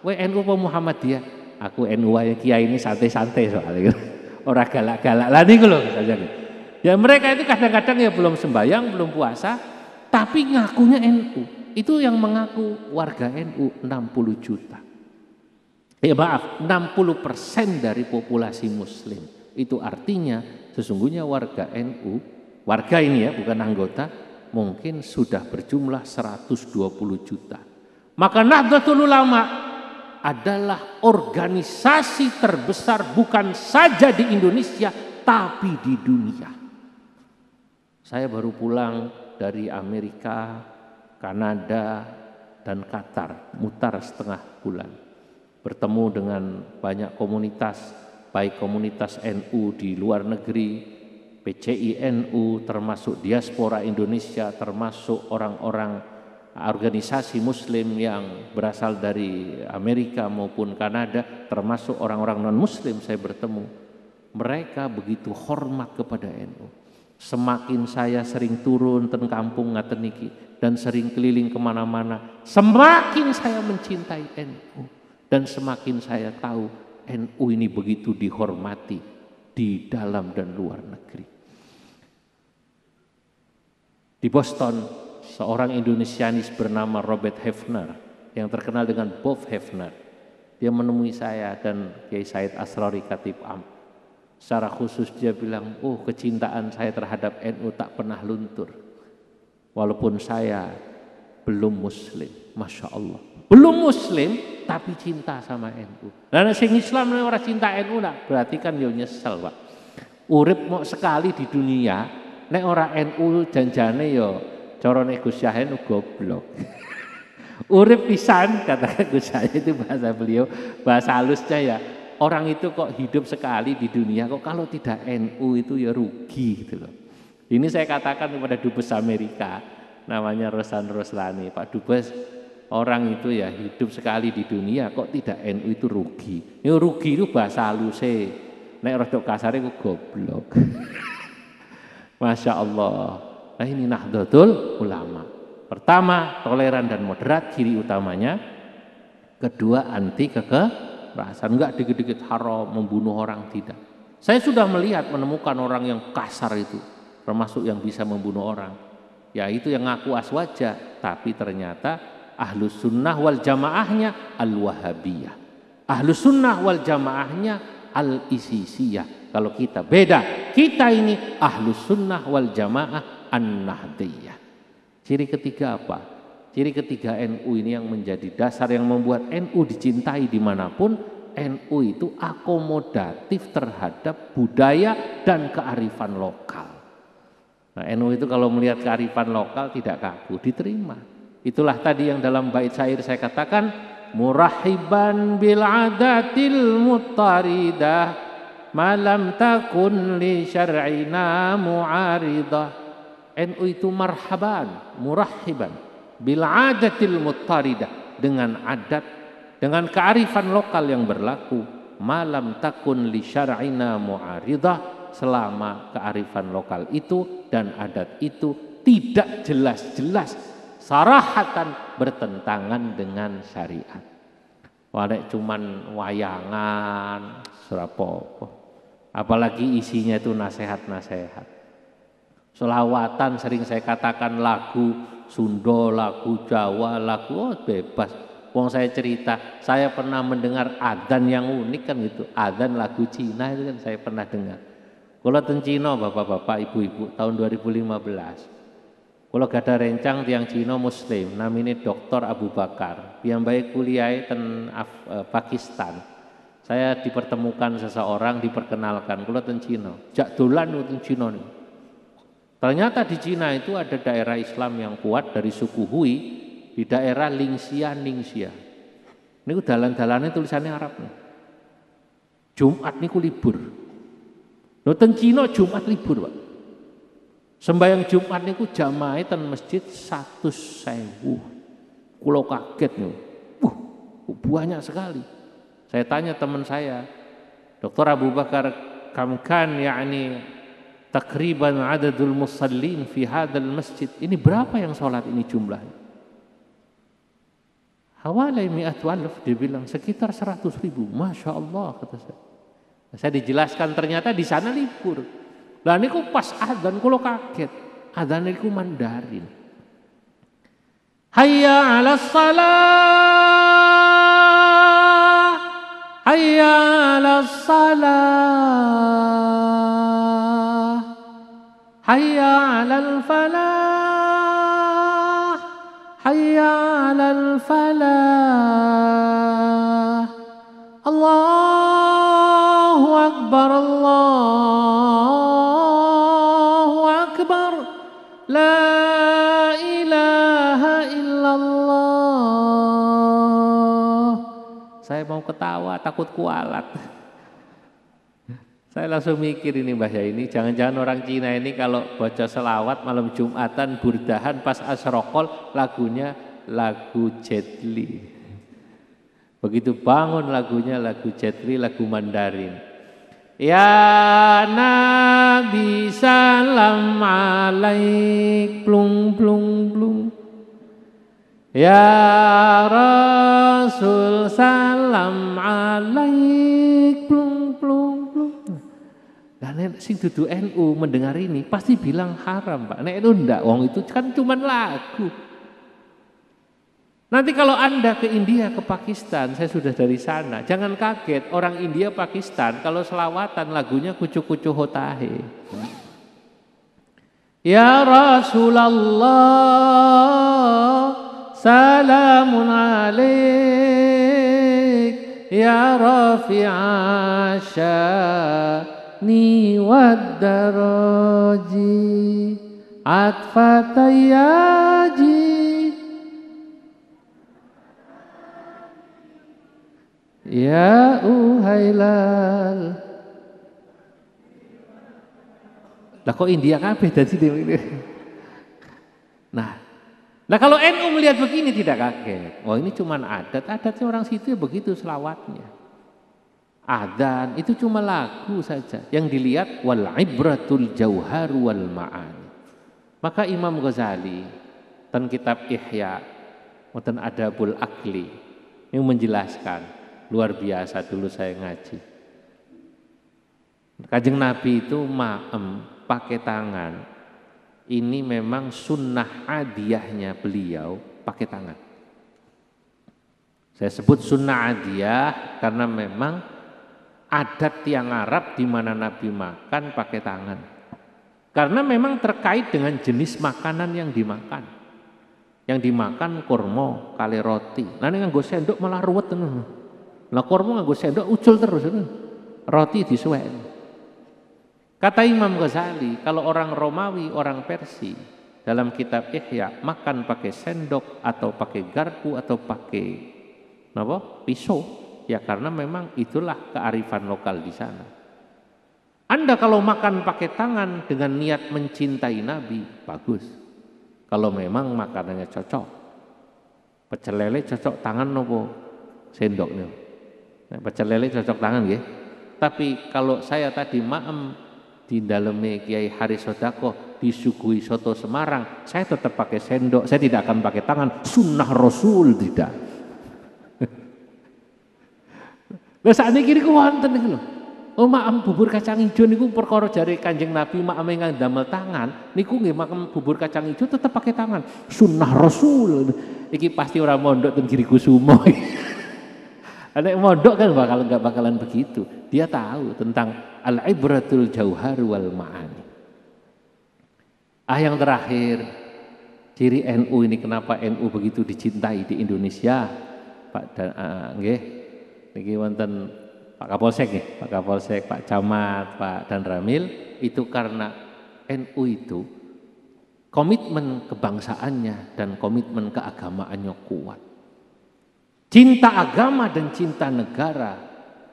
Kowe NU apa Muhammadiyah? Aku NU wae, kiai ini santai-santai soalnya. Ora galak-galak. Lah niku lho saja. Ya mereka itu kadang-kadang ya belum sembayang, belum puasa, tapi ngakunya NU. Itu yang mengaku warga NU 60 juta. Maaf, 60% dari populasi muslim. Itu artinya sesungguhnya warga NU, warga ini ya bukan anggota, mungkin sudah berjumlah 120 juta. Maka Nahdlatul Ulama adalah organisasi terbesar bukan saja di Indonesia tapi di dunia. Saya baru pulang dari Amerika, Kanada, dan Qatar, mutar setengah bulan. Bertemu dengan banyak komunitas, baik komunitas NU di luar negeri, PCI NU, termasuk diaspora Indonesia, termasuk orang-orang organisasi muslim yang berasal dari Amerika maupun Kanada, termasuk orang-orang non-muslim saya bertemu. Mereka begitu hormat kepada NU. Semakin saya sering turun ke kampung ngaten niki dan sering keliling kemana-mana, semakin saya mencintai NU dan semakin saya tahu NU ini begitu dihormati di dalam dan luar negeri. Di Boston, seorang Indonesianis bernama Robert Hefner yang terkenal dengan Bob Hefner, dia menemui saya dan Kiai Said Asrori Khatib Am. Secara khusus dia bilang, kecintaan saya terhadap NU tak pernah luntur. Walaupun saya belum muslim, Masya Allah. Belum muslim, tapi cinta sama NU. Karena sing Islam orang cinta NU, nak berarti kan yo nyesel, Pak. Urip mau sekali di dunia, nek ora NU janjane yo cara nek Gus Yahya goblok. Urip pisan, kata Gus Yahya itu bahasa beliau, bahasa halusnya ya. Orang itu kok hidup sekali di dunia, kok kalau tidak NU itu ya rugi gitu loh. Ini saya katakan kepada Dubes Amerika, namanya Rosan Roslani, Pak Dubes, orang itu ya hidup sekali di dunia, kok tidak NU itu rugi. Ini rugi itu bahasa haluse, nek rodok kasare ku goblok. Masya Allah. Nah ini Nahdlatul Ulama. Pertama, toleran dan moderat ciri utamanya. Kedua, anti kekerasan, enggak dikit-dikit haram membunuh orang, tidak. Saya sudah menemukan orang yang kasar itu, termasuk yang bisa membunuh orang. Ya itu yang ngaku aswaja, tapi ternyata ahlus sunnah wal jamaahnya al-wahabiyah. Ahlus sunnah wal jamaahnya al-isisiyah. Kalau kita beda, kita ini ahlus sunnah wal jamaah an-nahdiyah. Ciri ketiga apa? Ciri ketiga NU ini yang menjadi dasar yang membuat NU dicintai dimanapun. NU itu akomodatif terhadap budaya dan kearifan lokal. Nah, NU itu kalau melihat kearifan lokal tidak kaku, diterima. Itulah tadi yang dalam bait syair saya katakan, murahiban bil adatil muttaridah malam takun li syar'ina mu'aridah. NU itu marhaban, murahiban bil adatil muttaridah, dengan adat, dengan kearifan lokal yang berlaku, malam takun li syar'ina mu'aridah, selama kearifan lokal itu dan adat itu tidak jelas-jelas sarahatan bertentangan dengan syariat. Wanek cuman wayangan serapopo, apalagi isinya itu nasihat-nasihat. Selawatan sering saya katakan lagu Sunda, lagu Jawa, lagu bebas. Wong saya cerita, saya pernah mendengar adzan yang unik kan gitu. Adzan lagu Cina itu kan saya pernah dengar. Kalau ten Cina bapak-bapak, ibu-ibu tahun 2015. Kalau gada rencang tiang Cina muslim namanya Dr. Abu Bakar. Piyambai kuliah ten Pakistan. Saya dipertemukan seseorang, diperkenalkan kalau ten Cina. Jak dolan ten Cina nih. Ternyata di Cina itu ada daerah Islam yang kuat dari suku Hui, di daerah Ningxia. Ini dalan-dalannya tulisannya Arab nih. Jumat niku libur. Ten Cina Jumat libur, Pak. Sembayang Jumat niku jamaah ten masjid 100.000. Kulo kaget nih. Banyak sekali. Saya tanya teman saya, Dr. Abu Bakar, kam kan yakni takriban adadul musallin fi hadzal masjid. Ini berapa yang sholat ini jumlahnya? Hawalai mi'atu alaf, dia bilang sekitar 100.000. Masya Allah, kata saya. Saya dijelaskan ternyata di sana libur. Lah niku pas adzan kulo kaget. Adzan niku Mandarin. Hayya 'alas salah. Hayya 'alas salah. Hayya 'alal falah. Hayya 'alal falah. Allahu akbar, Allahu akbar. La ilaha illallah. Saya mau ketawa takut kualat. Saya langsung mikir ini Mbah ya, ini jangan-jangan orang Cina ini kalau baca selawat malam Jumatan burdahan pas asrokol lagunya lagu Jet Li. Begitu bangun lagunya lagu Jet Li, lagu Mandarin. Ya Nabi salam alaik plung plung plung. Ya Rasul salam alaik plung plung plung. Dan sing dudu NU mendengar ini pasti bilang haram, Pak. Nek itu ndak, wong itu kan cuman lagu. Nanti kalau Anda ke India, ke Pakistan, saya sudah dari sana, jangan kaget orang India, Pakistan kalau selawatan lagunya kucu-kucu hotahe. Ya Rasulullah salamun alaik ya rafi'a sya'ni wad daraji atfatayaji ya uhailal. Lah kok India kabeh dadi ini. Nah kalau NU melihat begini tidak kaget. Oh ini cuma adatnya orang situ ya begitu selawatnya. Adzan itu cuma lagu saja. Yang dilihat wal ibratul jauharu wal ma'ani. Maka Imam Ghazali dan kitab Ihya dan Adabul Aqli yang menjelaskan luar biasa dulu saya ngaji. Kanjeng Nabi itu maem pakai tangan. Ini memang sunnah adiyahnya beliau pakai tangan. Saya sebut sunnah adiyah karena memang adat tiang Arab di mana Nabi makan pakai tangan. Karena memang terkait dengan jenis makanan yang dimakan. Yang dimakan kurma kali roti. Nah ini nganggo sendok malah ruwet. Nah kurma nganggo sendok ucul terus. Roti disuwek. Kata Imam Ghazali, kalau orang Romawi, orang Persia dalam kitab Ihya makan pakai sendok atau pakai garpu atau pakai pisau, ya karena memang itulah kearifan lokal di sana. Anda kalau makan pakai tangan dengan niat mencintai Nabi, bagus. Kalau memang makanannya cocok. Pecel lele cocok tangan nopo sendoknya. Pecel lele cocok tangan nggih. Tapi kalau saya tadi maem di dalamnya Kiai Haris Sodako disuguhi soto Semarang, saya tetap pakai sendok, saya tidak akan pakai tangan. Sunnah Rasul tidak. Lah sakniki niku wonten niku lho. Oh maem bubur kacang ijo niku perkara jare Kanjeng Nabi maem ingkang damel tangan, niku nggih maem bubur kacang ijo tetap pakai tangan. Sunnah Rasul. Iki pasti orang mondok ten Girikusumo. Anak mondok kan enggak bakalan begitu. Dia tahu tentang al-ibratul jauhar wal ma'ani. Yang terakhir, ciri NU ini kenapa NU begitu dicintai di Indonesia? Pak dan nggih. Niki wonten Pak Kapolsek nih, Pak Kapolsek, Pak Camat, Pak Dan Ramil, itu karena NU itu komitmen kebangsaannya dan komitmen keagamaannya kuat. Cinta agama dan cinta negara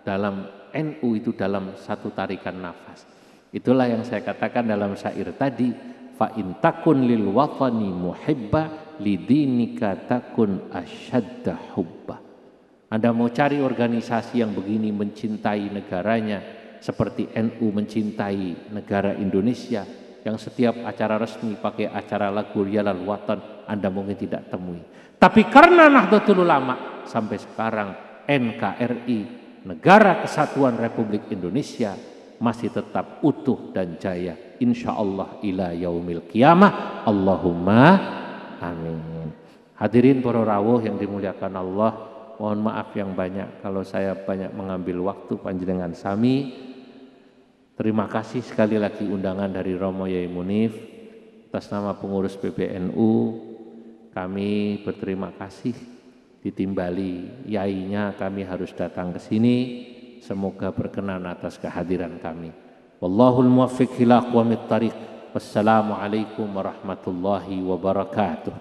dalam NU itu dalam satu tarikan nafas. Itulah yang saya katakan dalam syair tadi, fa in takun lil watani muhibba lidinika takun asyadda hubba. Anda mau cari organisasi yang begini mencintai negaranya seperti NU mencintai negara Indonesia yang setiap acara resmi pakai acara lagu Riyalal Watan, Anda mungkin tidak temui. Tapi karena Nahdlatul Ulama sampai sekarang NKRI, Negara Kesatuan Republik Indonesia, masih tetap utuh dan jaya insyaallah ila yaumil qiyamah. Allahumma amin. Hadirin para rawuh yang dimuliakan Allah, mohon maaf yang banyak kalau saya banyak mengambil waktu panjenengan sami. Terima kasih sekali lagi undangan dari Romo Yai Munif. Atas nama pengurus PBNU, kami berterima kasih ditimbali yainya kami harus datang ke sini. Semoga berkenan atas kehadiran kami. Wallahul muwaffiq ila aqwamit thariq. Wassalamualaikum warahmatullahi wabarakatuh.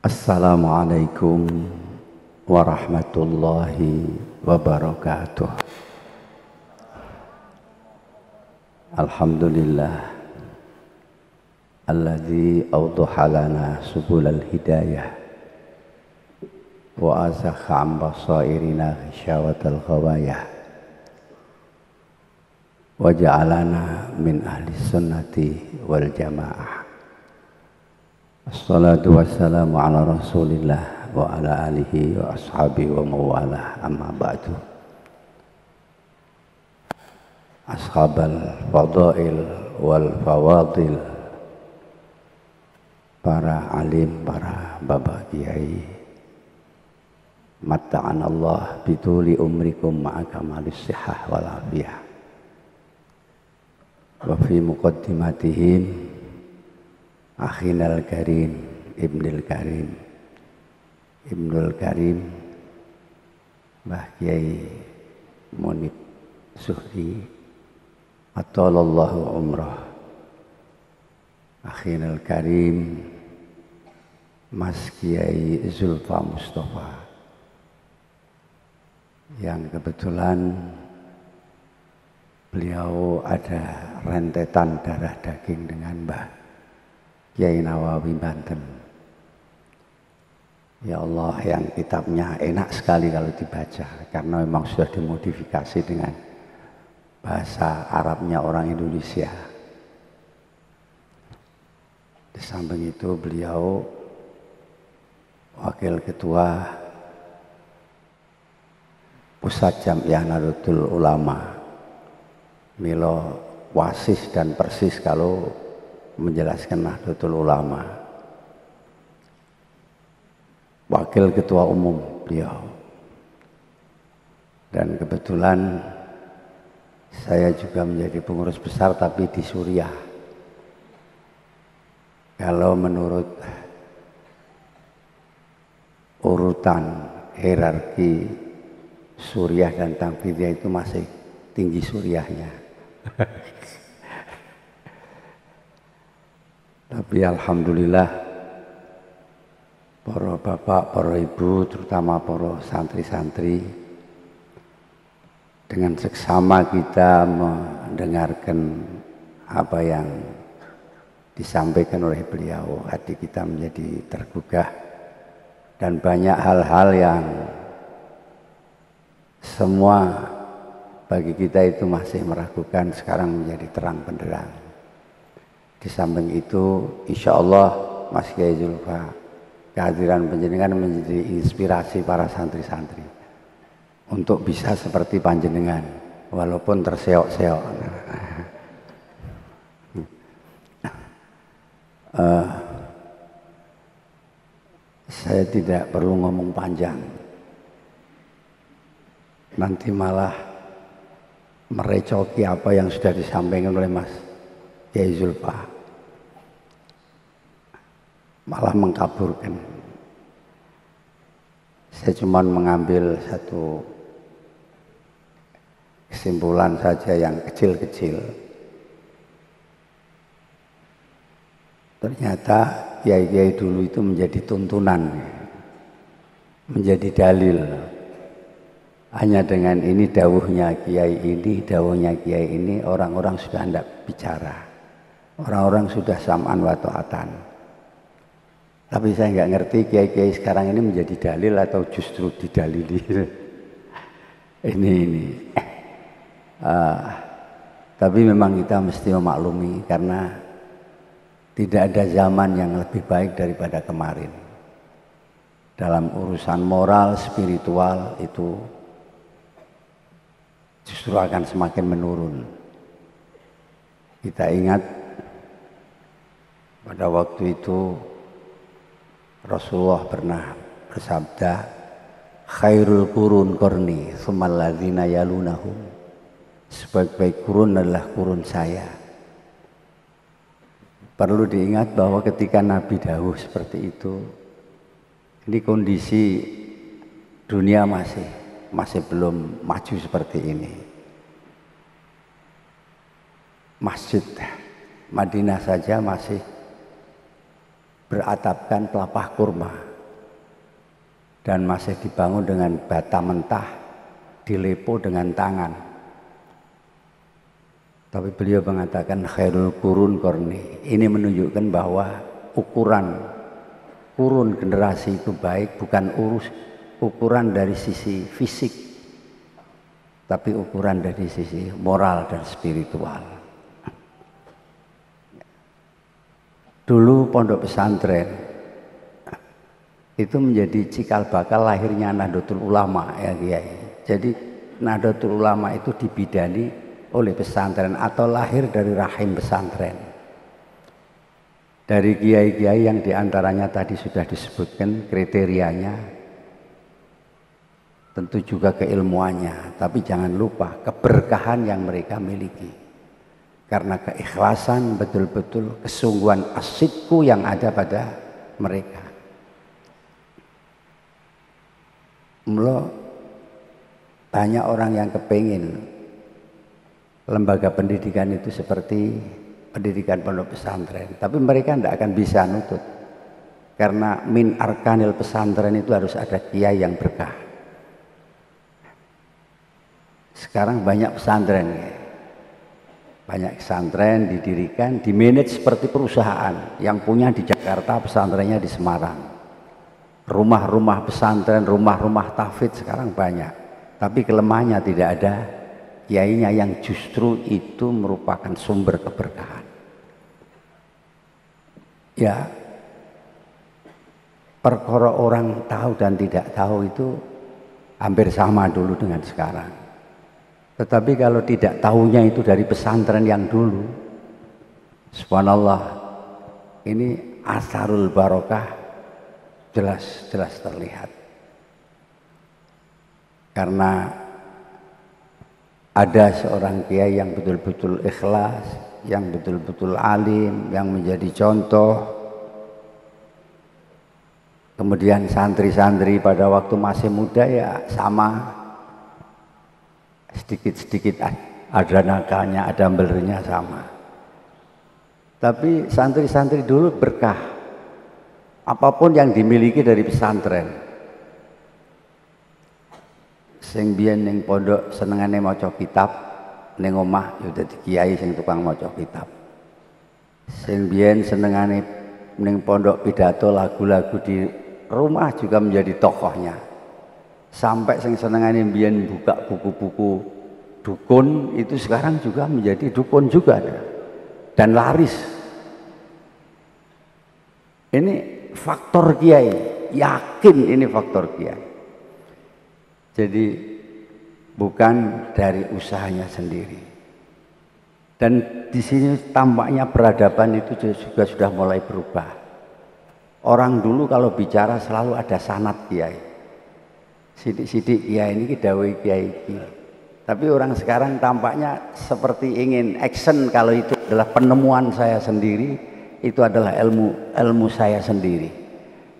Assalamualaikum warahmatullahi wabarakatuh. Alhamdulillah alladzi awdaha lana subulal hidayah wa azakha an basairina ghisyawatal ghawayah wa ja'alana min ahli sunnati wal jamaah. Assalatu wassalamu ala rasulillah wa ala alihi wa ashabihi wa mawalah, amma ba'du. Ashabal fadail wal fawadil, para alim, para bapak kiai, matta'anallah bituli umrikum ma'a kamalis sihah wal afiyah. Wa fi muqaddimatihim akhinal karim ibnul karim Mbah Kiai Munif Zuhri atalallahu umrah, akhinal karim Mas Kiai Zulfa Mustafa yang kebetulan beliau ada rentetan darah daging dengan Mbah Kiai Nawawi Banten. Ya Allah, yang kitabnya enak sekali kalau dibaca karena memang sudah dimodifikasi dengan bahasa Arabnya orang Indonesia. Di samping itu beliau Wakil Ketua Pusat Jamiah Nahdlatul Ulama. Milo wasis dan persis kalau menjelaskan Nahdlatul Ulama. Wakil Ketua Umum beliau. Dan kebetulan saya juga menjadi pengurus besar tapi di Suriah. Kalau menurut urutan hierarki Suriah dan Tanfidiyah itu masih tinggi Suriahnya. Tapi alhamdulillah para bapak, para ibu, terutama para santri-santri, dengan seksama kita mendengarkan apa yang disampaikan oleh beliau, hati kita menjadi tergugah dan banyak hal-hal yang semua bagi kita itu masih meragukan sekarang menjadi terang benderang. Di samping itu insya Allah Mas Kiai Zulfa, kehadiran panjenengan menjadi inspirasi para santri-santri untuk bisa seperti panjenengan walaupun terseok-seok. Saya tidak perlu ngomong panjang, nanti malah merecoki apa yang sudah disampaikan oleh Mas Kiai Zulfa, malah mengkaburkan. Saya cuma mengambil satu kesimpulan saja yang kecil-kecil. Ternyata kiai-kiai dulu itu menjadi tuntunan, menjadi dalil. Hanya dengan ini dawuhnya kiai ini, dawuhnya kiai ini, orang-orang sudah hendak bicara. Orang-orang sudah sam'an wa ta'atan. Tapi saya nggak ngerti kiai-kiai sekarang ini menjadi dalil atau justru didalili. ini. Tapi memang kita mesti memaklumi karena tidak ada zaman yang lebih baik daripada kemarin. Dalam urusan moral, spiritual itu justru akan semakin menurun. Kita ingat pada waktu itu Rasulullah pernah bersabda, khairul qurun qarni, tsummal ladzina yalunahum. Sebaik-baik kurun adalah kurun saya. Perlu diingat bahwa ketika Nabi dawuh seperti itu, ini kondisi dunia masih belum maju seperti ini. Masjid Madinah saja masih beratapkan pelepah kurma dan masih dibangun dengan bata mentah, dilepo dengan tangan. Tapi beliau mengatakan khairul qurun qarni. Ini menunjukkan bahwa ukuran kurun generasi itu baik bukan ukuran dari sisi fisik, tapi ukuran dari sisi moral dan spiritual. Dulu pondok pesantren itu menjadi cikal bakal lahirnya Nahdlatul Ulama ya Kiai. Jadi Nahdlatul Ulama itu dibidani oleh pesantren atau lahir dari rahim pesantren. Dari kiai-kiai yang diantaranya tadi sudah disebutkan kriterianya, tentu juga keilmuannya, tapi jangan lupa keberkahan yang mereka miliki. Karena keikhlasan betul-betul kesungguhan asyidku yang ada pada mereka. Mula banyak orang yang kepingin lembaga pendidikan itu seperti pendidikan pondok pesantren, tapi mereka tidak akan bisa nutut karena min arkanil pesantren itu harus ada kiai yang berkah. Sekarang banyak pesantren, banyak pesantren didirikan, dimanage seperti perusahaan. Yang punya di Jakarta, pesantrennya di Semarang. Rumah-rumah pesantren, rumah-rumah tahfidz sekarang banyak, tapi kelemahannya tidak ada kiainya yang justru itu merupakan sumber keberkahan. Ya, perkara orang tahu dan tidak tahu itu hampir sama dulu dengan sekarang. Tetapi kalau tidak tahunya itu dari pesantren yang dulu, subhanallah, ini asarul barokah jelas-jelas terlihat. Karena ada seorang kiai yang betul-betul ikhlas, yang betul-betul alim, yang menjadi contoh. Kemudian santri-santri pada waktu masih muda ya sama, sedikit-sedikit ada nakalnya, ada belernya sama. Tapi santri-santri dulu berkah, apapun yang dimiliki dari pesantren. Sing biyen ning pondok senengane maca kitab, ning omah ya dadi kiai sing tukang maca kitab. Sing biyen senengane ning pondok pidato lagu-lagu di rumah juga menjadi tokohnya. Sampai sing senengane biyen buka buku-buku dukun itu sekarang juga menjadi dukun juga dan laris. Ini faktor kiai, yakin ini faktor kiai. Jadi bukan dari usahanya sendiri. Dan di sini tampaknya peradaban itu juga sudah mulai berubah. Orang dulu kalau bicara selalu ada sanad kiai. Sidik-sidik kiai ini dawuh kiai iki. Tapi orang sekarang tampaknya seperti ingin action, kalau itu adalah penemuan saya sendiri, itu adalah ilmu saya sendiri.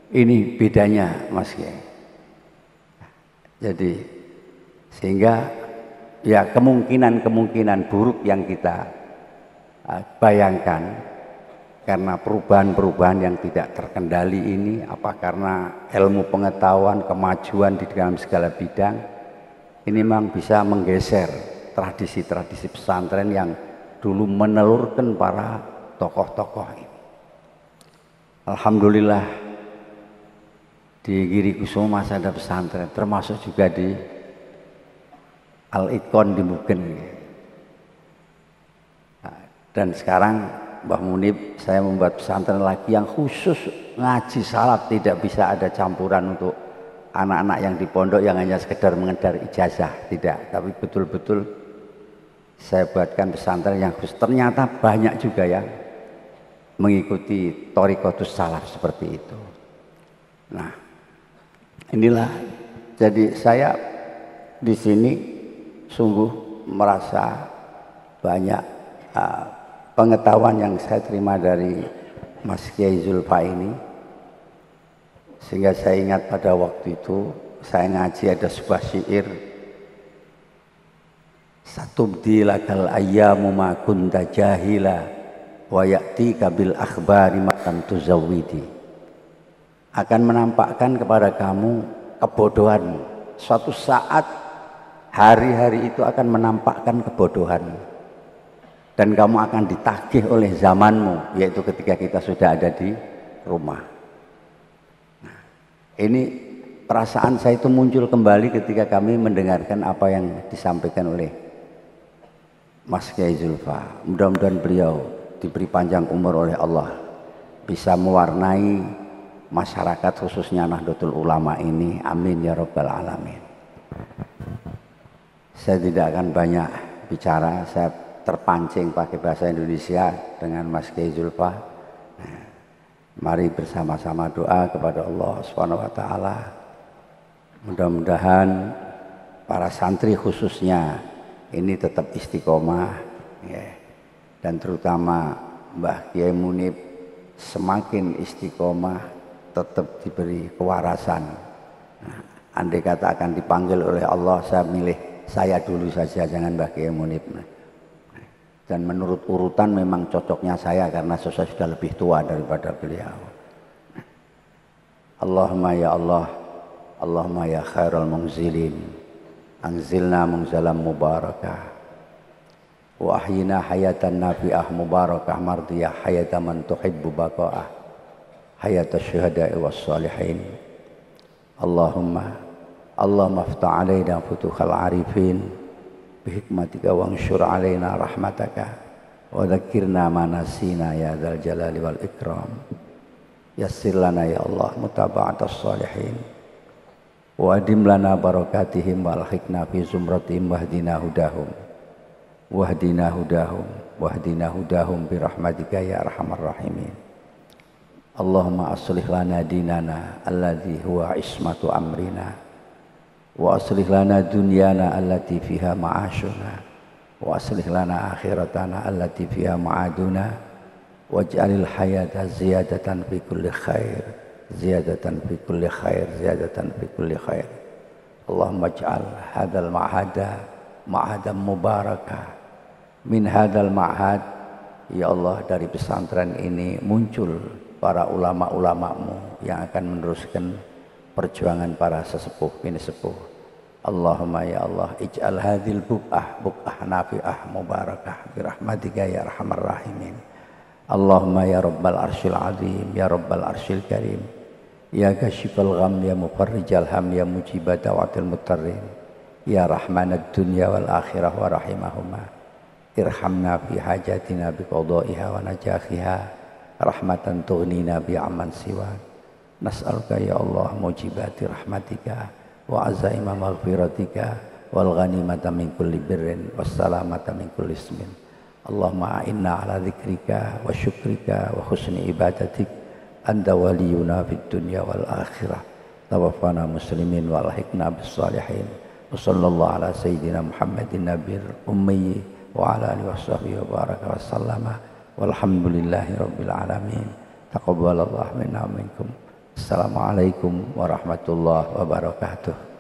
Ini bedanya Mas Kiai. Jadi sehingga ya kemungkinan buruk yang kita bayangkan karena perubahan-perubahan yang tidak terkendali ini, apa karena ilmu pengetahuan, kemajuan di dalam segala bidang, ini memang bisa menggeser tradisi-tradisi pesantren yang dulu menelurkan para tokoh-tokoh ini. Alhamdulillah di Giri Kusuma masih ada pesantren, termasuk juga di Al-Iqon di Mugen. Dan sekarang Mbah Munib saya membuat pesantren lagi yang khusus ngaji salaf, tidak bisa ada campuran untuk anak-anak yang di pondok yang hanya sekedar mengejar ijazah, tidak, tapi betul-betul saya buatkan pesantren yang khusus. Ternyata banyak juga yang mengikuti thariqatus salaf seperti itu. Nah, inilah jadi saya di sini sungguh merasa banyak pengetahuan yang saya terima dari Mas Kiai Zulfa ini, sehingga saya ingat pada waktu itu saya ngaji ada sebuah syair, satubdi lakal ayyamu ma kunta jahila wa ya'tika bil akhbari ma lam tuzawwidi. Akan menampakkan kepada kamu kebodohanmu. Suatu saat hari-hari itu akan menampakkan kebodohanmu. Dan kamu akan ditagih oleh zamanmu, yaitu ketika kita sudah ada di rumah. Nah, ini perasaan saya itu muncul kembali ketika kami mendengarkan apa yang disampaikan oleh Mas Kiai Zulfa. Mudah-mudahan beliau diberi panjang umur oleh Allah, bisa mewarnai masyarakat khususnya Nahdlatul Ulama ini, amin ya rabbal alamin. Saya tidak akan banyak bicara, saya terpancing pakai bahasa Indonesia dengan Mas Kiai Zulfa. Nah, mari bersama-sama doa kepada Allah Subhanahu wa taala. Mudah-mudahan para santri khususnya ini tetap istiqomah ya. Dan terutama Mbah Kiai Munib semakin istiqomah, tetap diberi kewarasan. Nah, andai kata akan dipanggil oleh Allah, saya milih saya dulu saja, jangan Mbah Kiai Munib. Dan menurut urutan memang cocoknya saya karena saya sudah lebih tua daripada beliau. Allahumma ya Allah, Allahumma ya khairul munzilin, anzilna munzalam mubarakah, wa ahyina hayatan nafi'ah mubarakah mardiyah, hayatan man tuhibbu baqa'ah, hayat syuhada'i was salihin. Allahumma aftah alaina futuhal arifin bihikmatika wanshur alaina rahmataka wa dzakirna ma nasina ya dzal jalali wal ikram. Yassir lana ya Allah mutaba'atas shalihin wa adim lana barakatihim wal hikna fi zumratihim wahdina hudahum birahmatika ya arhamar rahimin. Allahumma aslih lana dinana alladhi huwa ismatu amrina wa aslih lana dunyana allati fiha ma'ashuna wa aslih lana akhiratana allati fiha ma'aduna waj'alil hayata ziyadatan fi kulli khair ziyadatan fi kulli khair ziyadatan fi kulli khair. Allahumma ij'al hadzal ma'hadan mubarakah. Min hadzal ma'had, ya Allah, dari pesantren ini muncul para ulama-ulamamu yang akan meneruskan perjuangan para sesepuh bini sepuh. Allahumma ya Allah ij'al hadzal buq'ah nafi'ah mubarakah birahmatika ya arhamar rahimin. Allahumma ya rabbal arsyil azim ya rabbal arsyil karim ya kashifal gham ya mufarrijal ham ya mujibat da'watil mutarrin ya rahmanad dunya wal akhirah wa rahimahuma irhamna fi hajatina bi qada'iha wa najahiha rahmatan tughnina bi aman siwa. Nas'aluka ya Allah mujibati rahmatika wa azaima maghfiratika wal ghanimata min kulli birrin wassalamata min kulli ismin. Allahumma a'inna ala dzikrika wa syukrika wa husni ibadatik anta waliyuna fid dunya wal akhirah. Tawaffana muslimin wal hikna bis salihin. Wa sallallahu ala sayyidina Muhammadin nabiyil ummi wa ala alihi washabbihi wa baraka wa sallama walhamdulillahi rabbil alamin. Taqabbalallahu minna wa minkum. Assalamualaikum warahmatullahi wabarakatuh.